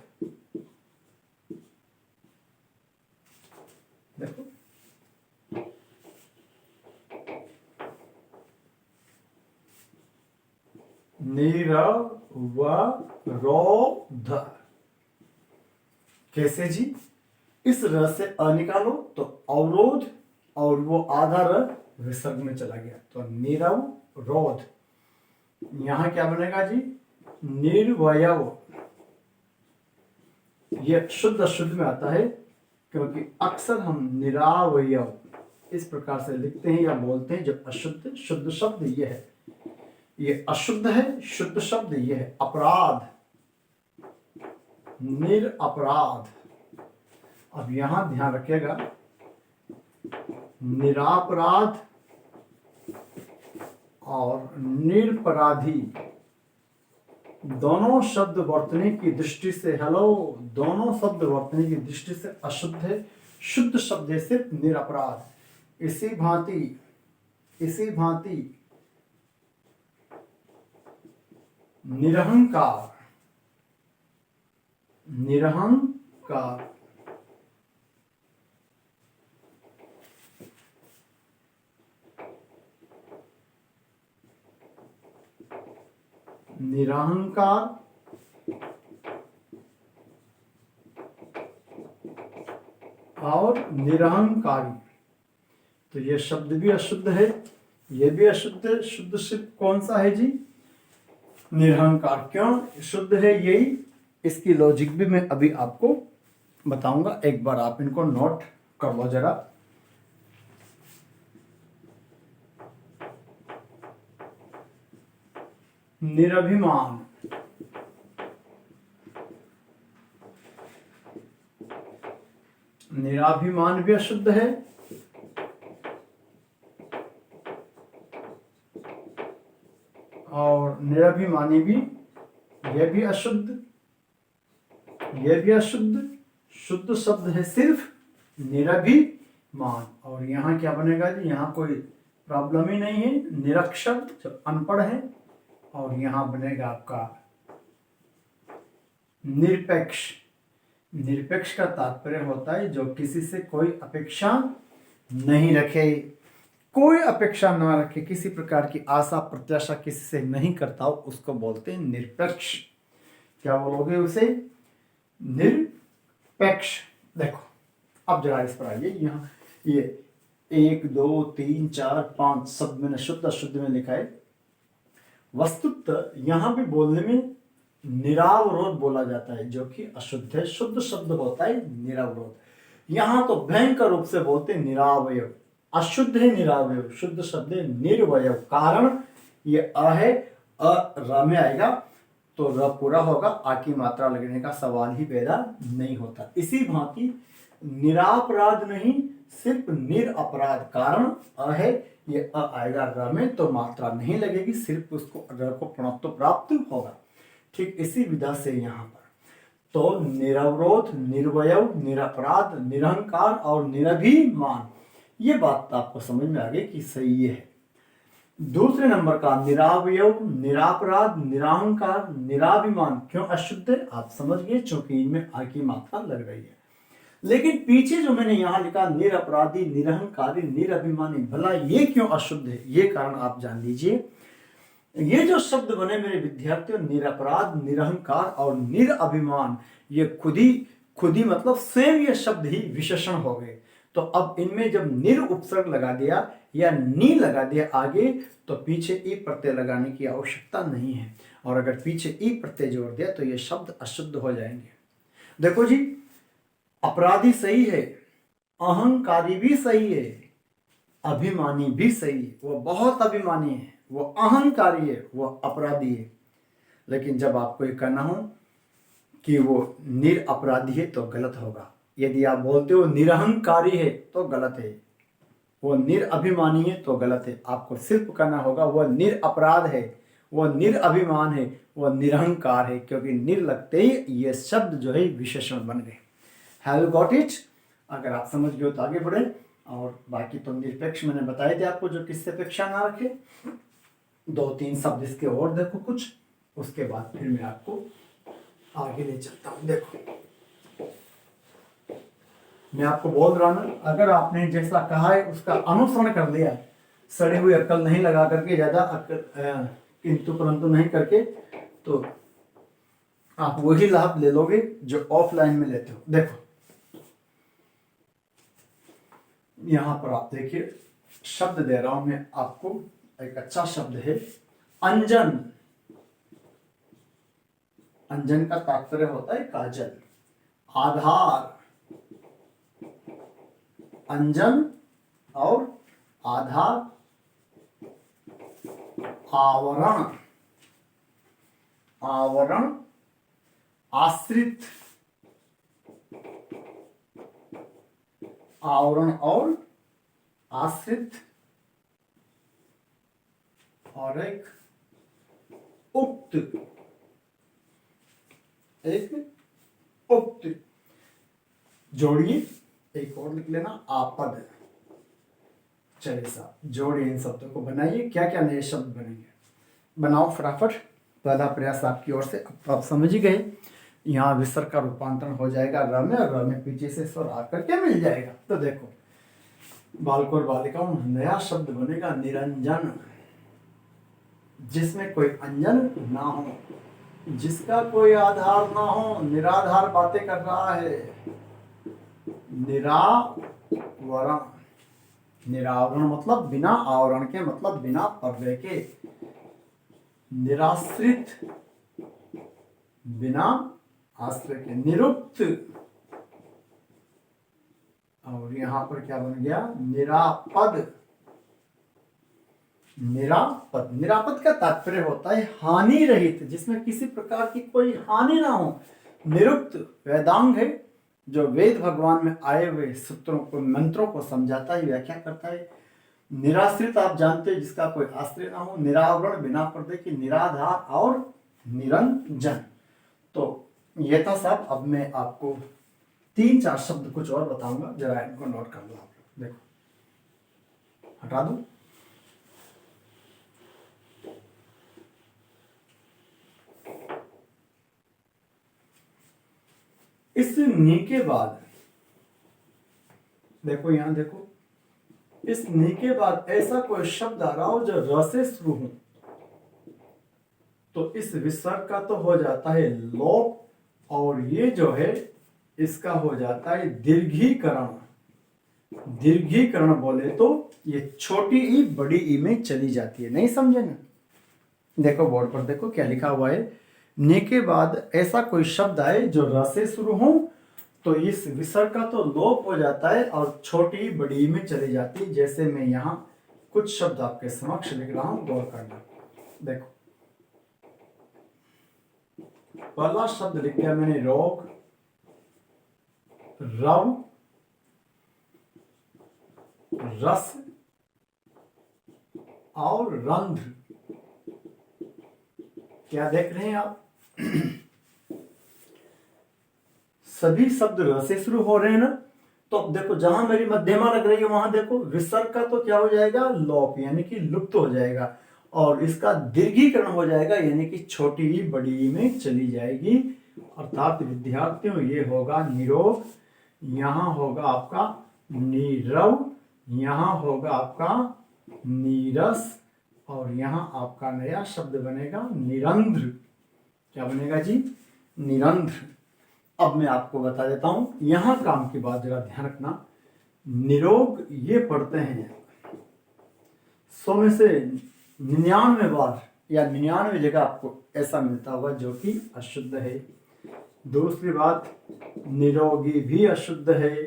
देखो निरवरोध। कैसे जी? इस र से अ निकालो तो अवरोध, और वो आधा र विसर्ग में चला गया तो निरवरोध। यहां क्या बनेगा जी? निर्वयव। ये शुद्ध अशुद्ध में आता है क्योंकि अक्सर हम निरावयव इस प्रकार से लिखते हैं या बोलते हैं। जब अशुद्ध, शुद्ध शब्द ये है, ये अशुद्ध है, शुद्ध शब्द ये है अपराध, निरपराध। अब यहां ध्यान रखिएगा, निरापराध और निरपराधी दोनों शब्द वर्तनी की दृष्टि से, हेलो, दोनों शब्द वर्तनी की दृष्टि से अशुद्ध है। शुद्ध शब्द है सिर्फ निरपराध। इसी भांति निरहंकार, निरहंकार निरहंकार और निरहंकारी, तो ये शब्द भी अशुद्ध है, ये भी अशुद्ध है। शुद्ध शब्द कौन सा है जी? निरहंकार। क्यों शुद्ध है? यही इसकी लॉजिक भी मैं अभी आपको बताऊंगा। एक बार आप इनको नोट कर लो जरा। निरभिमान, निराभिमान भी अशुद्ध है, और निरभिमानी भी, यह भी अशुद्ध, यह भी अशुद्ध। शुद्ध शब्द है सिर्फ निरभिमान। और यहाँ क्या बनेगा जी? यहाँ कोई प्रॉब्लम ही नहीं है, निरक्षर जो अनपढ़ है। और यहाँ बनेगा आपका निरपेक्ष। निरपेक्ष का तात्पर्य होता है जो किसी से कोई अपेक्षा नहीं रखे, कोई अपेक्षा ना रखे, किसी प्रकार की आशा प्रत्याशा किसी से नहीं करता हो, उसको बोलते हैं निरपेक्ष। क्या बोलोगे उसे? निरपेक्ष। देखो अब जरा इस पर आइए। यहाँ ये 1 2 3 4 5 शब्द मैंने शुद्ध अशुद्ध में लिखा है। वस्तुतः यहां भी बोलने में निरावरोध बोला जाता है जो कि अशुद्ध है। शुद्ध शब्द होता है निरावरोध। यहां तो भयंकर रूप से बोलते हैं निरावयव। अशुद्ध है निरावयव, शुद्ध शब्द है निर्वयव। कारण ये अ है, अ र में आएगा तो र पूरा होगा, आ की मात्रा लगने का सवाल ही पैदा नहीं होता। इसी भांति निरापराध नहीं, सिर्फ निरपराध। कारण अ है, ये अ आएगा र में तो मात्रा नहीं लगेगी, सिर्फ उसको र को प्रणत्व प्राप्त होगा। ठीक इसी विधा से यहाँ पर तो निरवरोध, निर्वयव, निरपराध, निरहंकार और निरभिमान, ये बात तो आपको समझ में आ गई कि सही ये है। दूसरे नंबर का निरावयव, निरापराध, निराहंकार, निराभिमान क्यों अशुद्ध है? आप समझ गए, क्योंकि इनमें आ की मात्रा लग रही है। लेकिन पीछे जो मैंने यहां लिखा निरपराधी, निरहंकारी, निरभिमानी, भला ये क्यों अशुद्ध है? ये कारण आप जान लीजिए। ये जो शब्द बने मेरे विद्यार्थियों, निरपराध, निरहंकार और निरअभिमान, ये खुद ही मतलब स्वयं ये शब्द ही विशेषण हो गए। तो अब इनमें जब निर उपसर्ग लगा दिया या नी लगा दिया आगे, तो पीछे ई प्रत्यय लगाने की आवश्यकता नहीं है। और अगर पीछे ई प्रत्यय जोड़ दिया तो ये शब्द अशुद्ध हो जाएंगे। देखो जी, अपराधी सही है, अहंकारी भी सही है, अभिमानी भी सही है। वो बहुत अभिमानी है, वो अहंकारी है, वो अपराधी है। लेकिन जब आपको ये कहना हो कि वो निरअपराधी है तो गलत होगा। यदि आप बोलते हो निरहंकारी है तो गलत है, वो निरअभिमानी है तो गलत है। आपको सिर्फ कहना होगा वो निरअपराध है, वो निरअभिमान है, वो निरहंकार है, क्योंकि निर लगते ही ये शब्द जो है विशेषण बन गए। Have you got it? अगर आप समझ गए तो आगे बढ़े। और बाकी तो निरपेक्ष मैंने बताए थे आपको, जो किससे अपेक्षा ना रखे। दो तीन शब्द इसके और देखो कुछ, उसके बाद फिर मैं आपको आगे ले चलता हूं। देखो मैं आपको बोल रहा ना, अगर आपने जैसा कहा है उसका अनुसरण कर लिया, सड़ी हुई अक्कल नहीं लगा करके, ज्यादा अक्कल किंतु परंतु नहीं करके, तो आप वही लाभ ले लोगे जो ऑफलाइन में लेते हो। देखो यहां पर आप देखिए, शब्द दे रहा हूं मैं आपको, एक अच्छा शब्द है अंजन। अंजन का तात्पर्य होता है काजल। आधार, अंजन और आधार। आवरण, आवरण आश्रित, आवरण और आश्रित। और एक उक्त, एक उक्त। जोड़िए, एक और लिख लेना आपद। चलिए साहब जोड़िए, इन शब्दों को बनाइए, क्या क्या नए शब्द बनेंगे, बनाओ फटाफट। पहला प्रयास आपकी ओर से। अब आप समझ ही गए, यहाँ विसर्ग का रूपांतरण हो जाएगा र में, और र में पीछे से स्वर आकर के मिल जाएगा। तो देखो बालकों और बालिकाओं, नया शब्द बनेगा निरंजन, जिसमें कोई अंजन ना हो, जिसका कोई आधार ना हो, निराधार बातें कर रहा है। निरावरण, निरावरण मतलब बिना आवरण के, मतलब बिना पर्दे के। निराश्रित, बिना आश्रय के। निरुक्त, और यहां पर क्या बन गया, निरापद। निरापद, निरापद का तात्पर्य होता है हानि रहित, जिसमें किसी प्रकार की कोई हानि ना हो। निरुक्त वेदांग है, जो वेद भगवान में आए हुए सूत्रों को, मंत्रों को समझाता है, व्याख्या करता है। निराश्रित आप जानते हैं, जिसका कोई आश्रय ना हो। निरावरण, बिना पर्दे की। निराधार और निरंजन। तो ये था सब। अब मैं आपको तीन चार शब्द कुछ और बताऊंगा, जरा इनको नोट कर लो आप लोग। देखो हटा दो। इस नी के बाद देखो, यहां देखो, इस नी के बाद ऐसा कोई शब्द आ रहा हो जो र से शुरू हो, तो इस विसर्ग का तो हो जाता है लोप, और ये जो है इसका हो जाता है दीर्घीकरण। दीर्घीकरण बोले तो ये छोटी ई बड़ी ई में चली जाती है। नहीं समझे ना? देखो बोर्ड पर देखो क्या लिखा हुआ है। ने के बाद ऐसा कोई शब्द आए जो र से शुरू हो, तो इस विसर्ग का तो लोप हो जाता है और छोटी बड़ी में चली जाती है। जैसे मैं यहाँ कुछ शब्द आपके समक्ष लिख रहा हूं, गौर करना। देखो पहला शब्द लिख दिया मैंने रोग, रव, रस और रंध्र। क्या देख रहे हैं आप? सभी शब्द र से शुरू हो रहे हैं ना। तो अब देखो जहां मेरी मध्यमा लग रही है वहां देखो विसर्ग का तो क्या हो जाएगा, लोप, यानी कि लुप्त हो जाएगा, और इसका दीर्घीकरण हो जाएगा, यानी कि छोटी ही बड़ी ई में चली जाएगी। अर्थात विद्यार्थियों ये होगा निरोग, यहां होगा आपका नीरव, यहां होगा आपका नीरस, और यहां आपका नया शब्द बनेगा निरंध्र। क्या बनेगा जी? निरंध्र। अब मैं आपको बता देता हूं, यहां काम की बात जरा ध्यान रखना। निरोग ये पढ़ते हैं 100 में से 99 बार या 99 जगह आपको ऐसा मिलता होगा जो कि अशुद्ध है। दूसरी बात, निरोगी भी अशुद्ध है।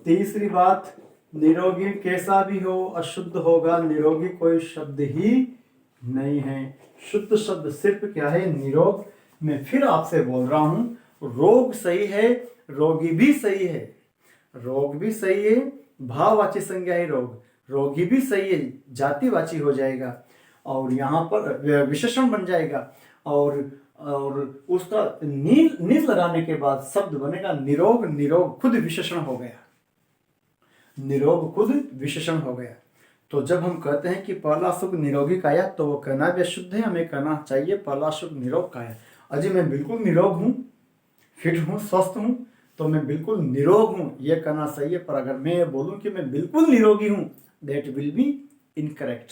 तीसरी बात, निरोगी कैसा भी हो अशुद्ध होगा, निरोगी कोई शब्द ही नहीं है। शुद्ध शब्द सिर्फ क्या है? निरोग। मैं फिर आपसे बोल रहा हूं, रोग सही है, रोगी भी सही है। रोग भी सही है, भाववाची संज्ञा है रोग, रोगी भी सही है, जातिवाची हो जाएगा, और यहाँ पर विशेषण बन जाएगा, और उसका नील लगाने के बाद शब्द बनेगा निरोग। निरोग खुद विशेषण हो गया, निरोग खुद विशेषण हो गया। तो जब हम कहते हैं कि पहला सुख निरोगी काया, तो वो कहना भी शुद्ध है, हमें कहना चाहिए पहला सुख निरोग काया। अजी मैं बिल्कुल निरोग हूँ, फिट हूँ, स्वस्थ हूँ, तो मैं बिल्कुल निरोग हूँ ये कहना सही है। पर अगर मैं ये बोलूँ कि मैं बिल्कुल निरोगी हूँ, दैट विल बी इनकरेक्ट।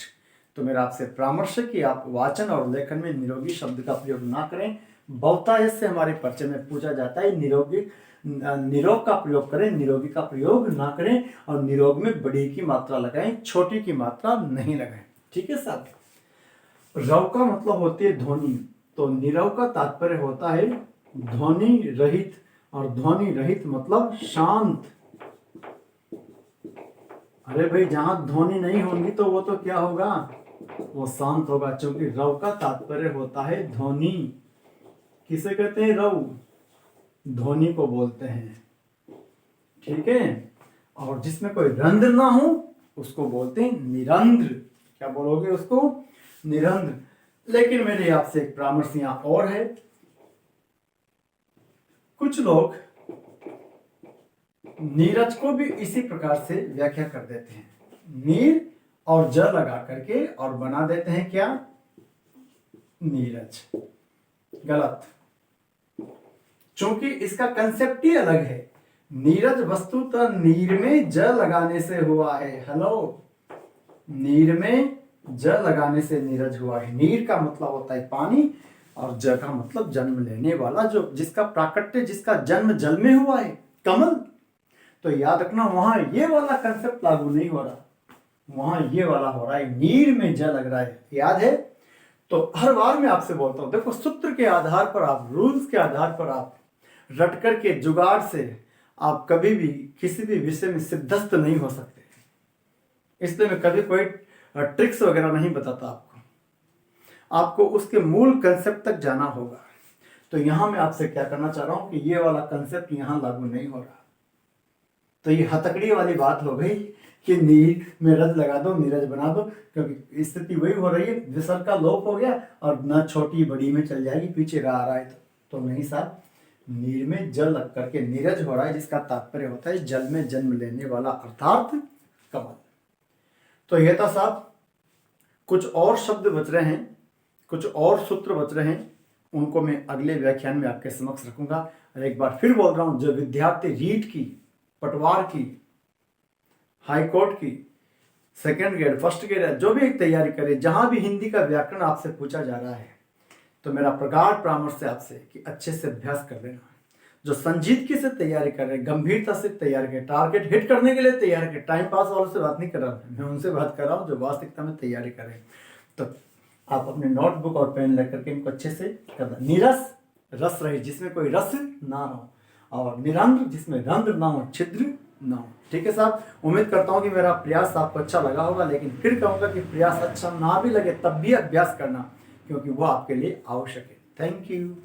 तो मेरा आपसे परामर्श है कि आप वाचन और लेखन में निरोगी शब्द का प्रयोग ना करें। बहुतायत से हमारे परिचय में पूछा जाता है निरोगी, निरोग का प्रयोग करें, निरोगी का प्रयोग ना करें, और निरोग में बड़ी की मात्रा लगाएं, छोटी की मात्रा नहीं लगाएं। ठीक है साहब। रव का मतलब होती है ध्वनि, तो निरव का तात्पर्य होता है ध्वनि रहित, और ध्वनि रहित मतलब शांत। अरे भाई जहां ध्वनि नहीं होगी तो वो तो क्या होगा, वो शांत होगा, क्योंकि रव का तात्पर्य होता है ध्वनि। किसे कहते हैं, रव, ध्वनि को बोलते हैं। ठीक है। और जिसमें कोई रंध्र ना हो उसको बोलते हैं निरंध्र। क्या बोलोगे उसको, निरंध्र। लेकिन मेरे आपसे एक परामर्श यहां और है, कुछ लोग नीरज को भी इसी प्रकार से व्याख्या कर देते हैं, नीर और ज लगा करके और बना देते हैं क्या, नीरज। गलत, क्योंकि इसका कंसेप्ट ही अलग है। नीरज वस्तुतः नीर में ज लगाने से हुआ है। हेलो, नीर में ज लगाने से नीरज हुआ है। नीर का मतलब होता है पानी, और ज का मतलब जन्म लेने वाला, जो जिसका प्राकट्य, जिसका जन्म जल में हुआ है, कमल। तो याद रखना वहां ये वाला कंसेप्ट लागू नहीं हो रहा, वहां ये वाला हो रहा है, नीर में ज लग रहा है। याद है। तो हर बार मैं आपसे बोलता हूं, देखो सूत्र के आधार पर आप, रूल्स के आधार पर आप रट करके जुगाड़ से आप कभी भी किसी भी विषय में सिद्धस्त नहीं हो सकते। इसलिए मैं कभी कोई ट्रिक्स वगैरह नहीं बताता आपको उसके मूल कंसेप्ट तक जाना होगा। तो यहां मैं आपसे क्या करना चाह रहा हूं कि ये वाला कंसेप्ट यहां लागू नहीं हो रहा। तो ये हथकड़ी वाली बात हो गई कि नीर में रज लगा दो, नीरज बना दो, क्योंकि स्थिति वही हो रही है, विसर्ग का लोप हो गया और न छोटी बड़ी में चल जाएगी, पीछे रहा है। तो नहीं साहब, नीर में जल लग करके नीरज हो रहा है, जिसका तात्पर्य होता है जल में जन्म लेने वाला, अर्थात कमल। तो यह था साहब, कुछ और शब्द बच रहे हैं, कुछ और सूत्र बच रहे हैं, उनको मैं अगले व्याख्यान में आपके समक्ष रखूंगा। और एक बार फिर बोल रहा हूं, जो विद्यार्थी रीट की, पटवार की, हाई कोर्ट की, सेकंड ग्रेड, फर्स्ट ग्रेड, जो भी एक तैयारी करे, जहां भी हिंदी का व्याकरण आपसे पूछा जा रहा है, तो मेरा प्रगाढ़ परामर्श है आपसे कि अच्छे से अभ्यास कर लेना। जो संजीदगी से तैयारी कर रहे हैं, गंभीरता से तैयारी करें, टारगेट हिट करने के लिए तैयारी करें। टाइम पास वालों से बात नहीं कर रहा मैं उनसे बात कर रहा हूँ जो वास्तविकता में तैयारी करें। तो आप अपने नोटबुक और पेन लेकर के इनको अच्छे से करना। नीरस, रस रही, जिसमें कोई रस ना हो, और निरंध्र, जिसमें रंध्र ना हो, छिद्र ना हो। ठीक है साहब, उम्मीद करता हूँ कि मेरा प्रयास आपको अच्छा लगा होगा, लेकिन फिर कहूँगा कि प्रयास अच्छा ना भी लगे तब भी अभ्यास करना, क्योंकि वो आपके लिए आवश्यक है। Thank you.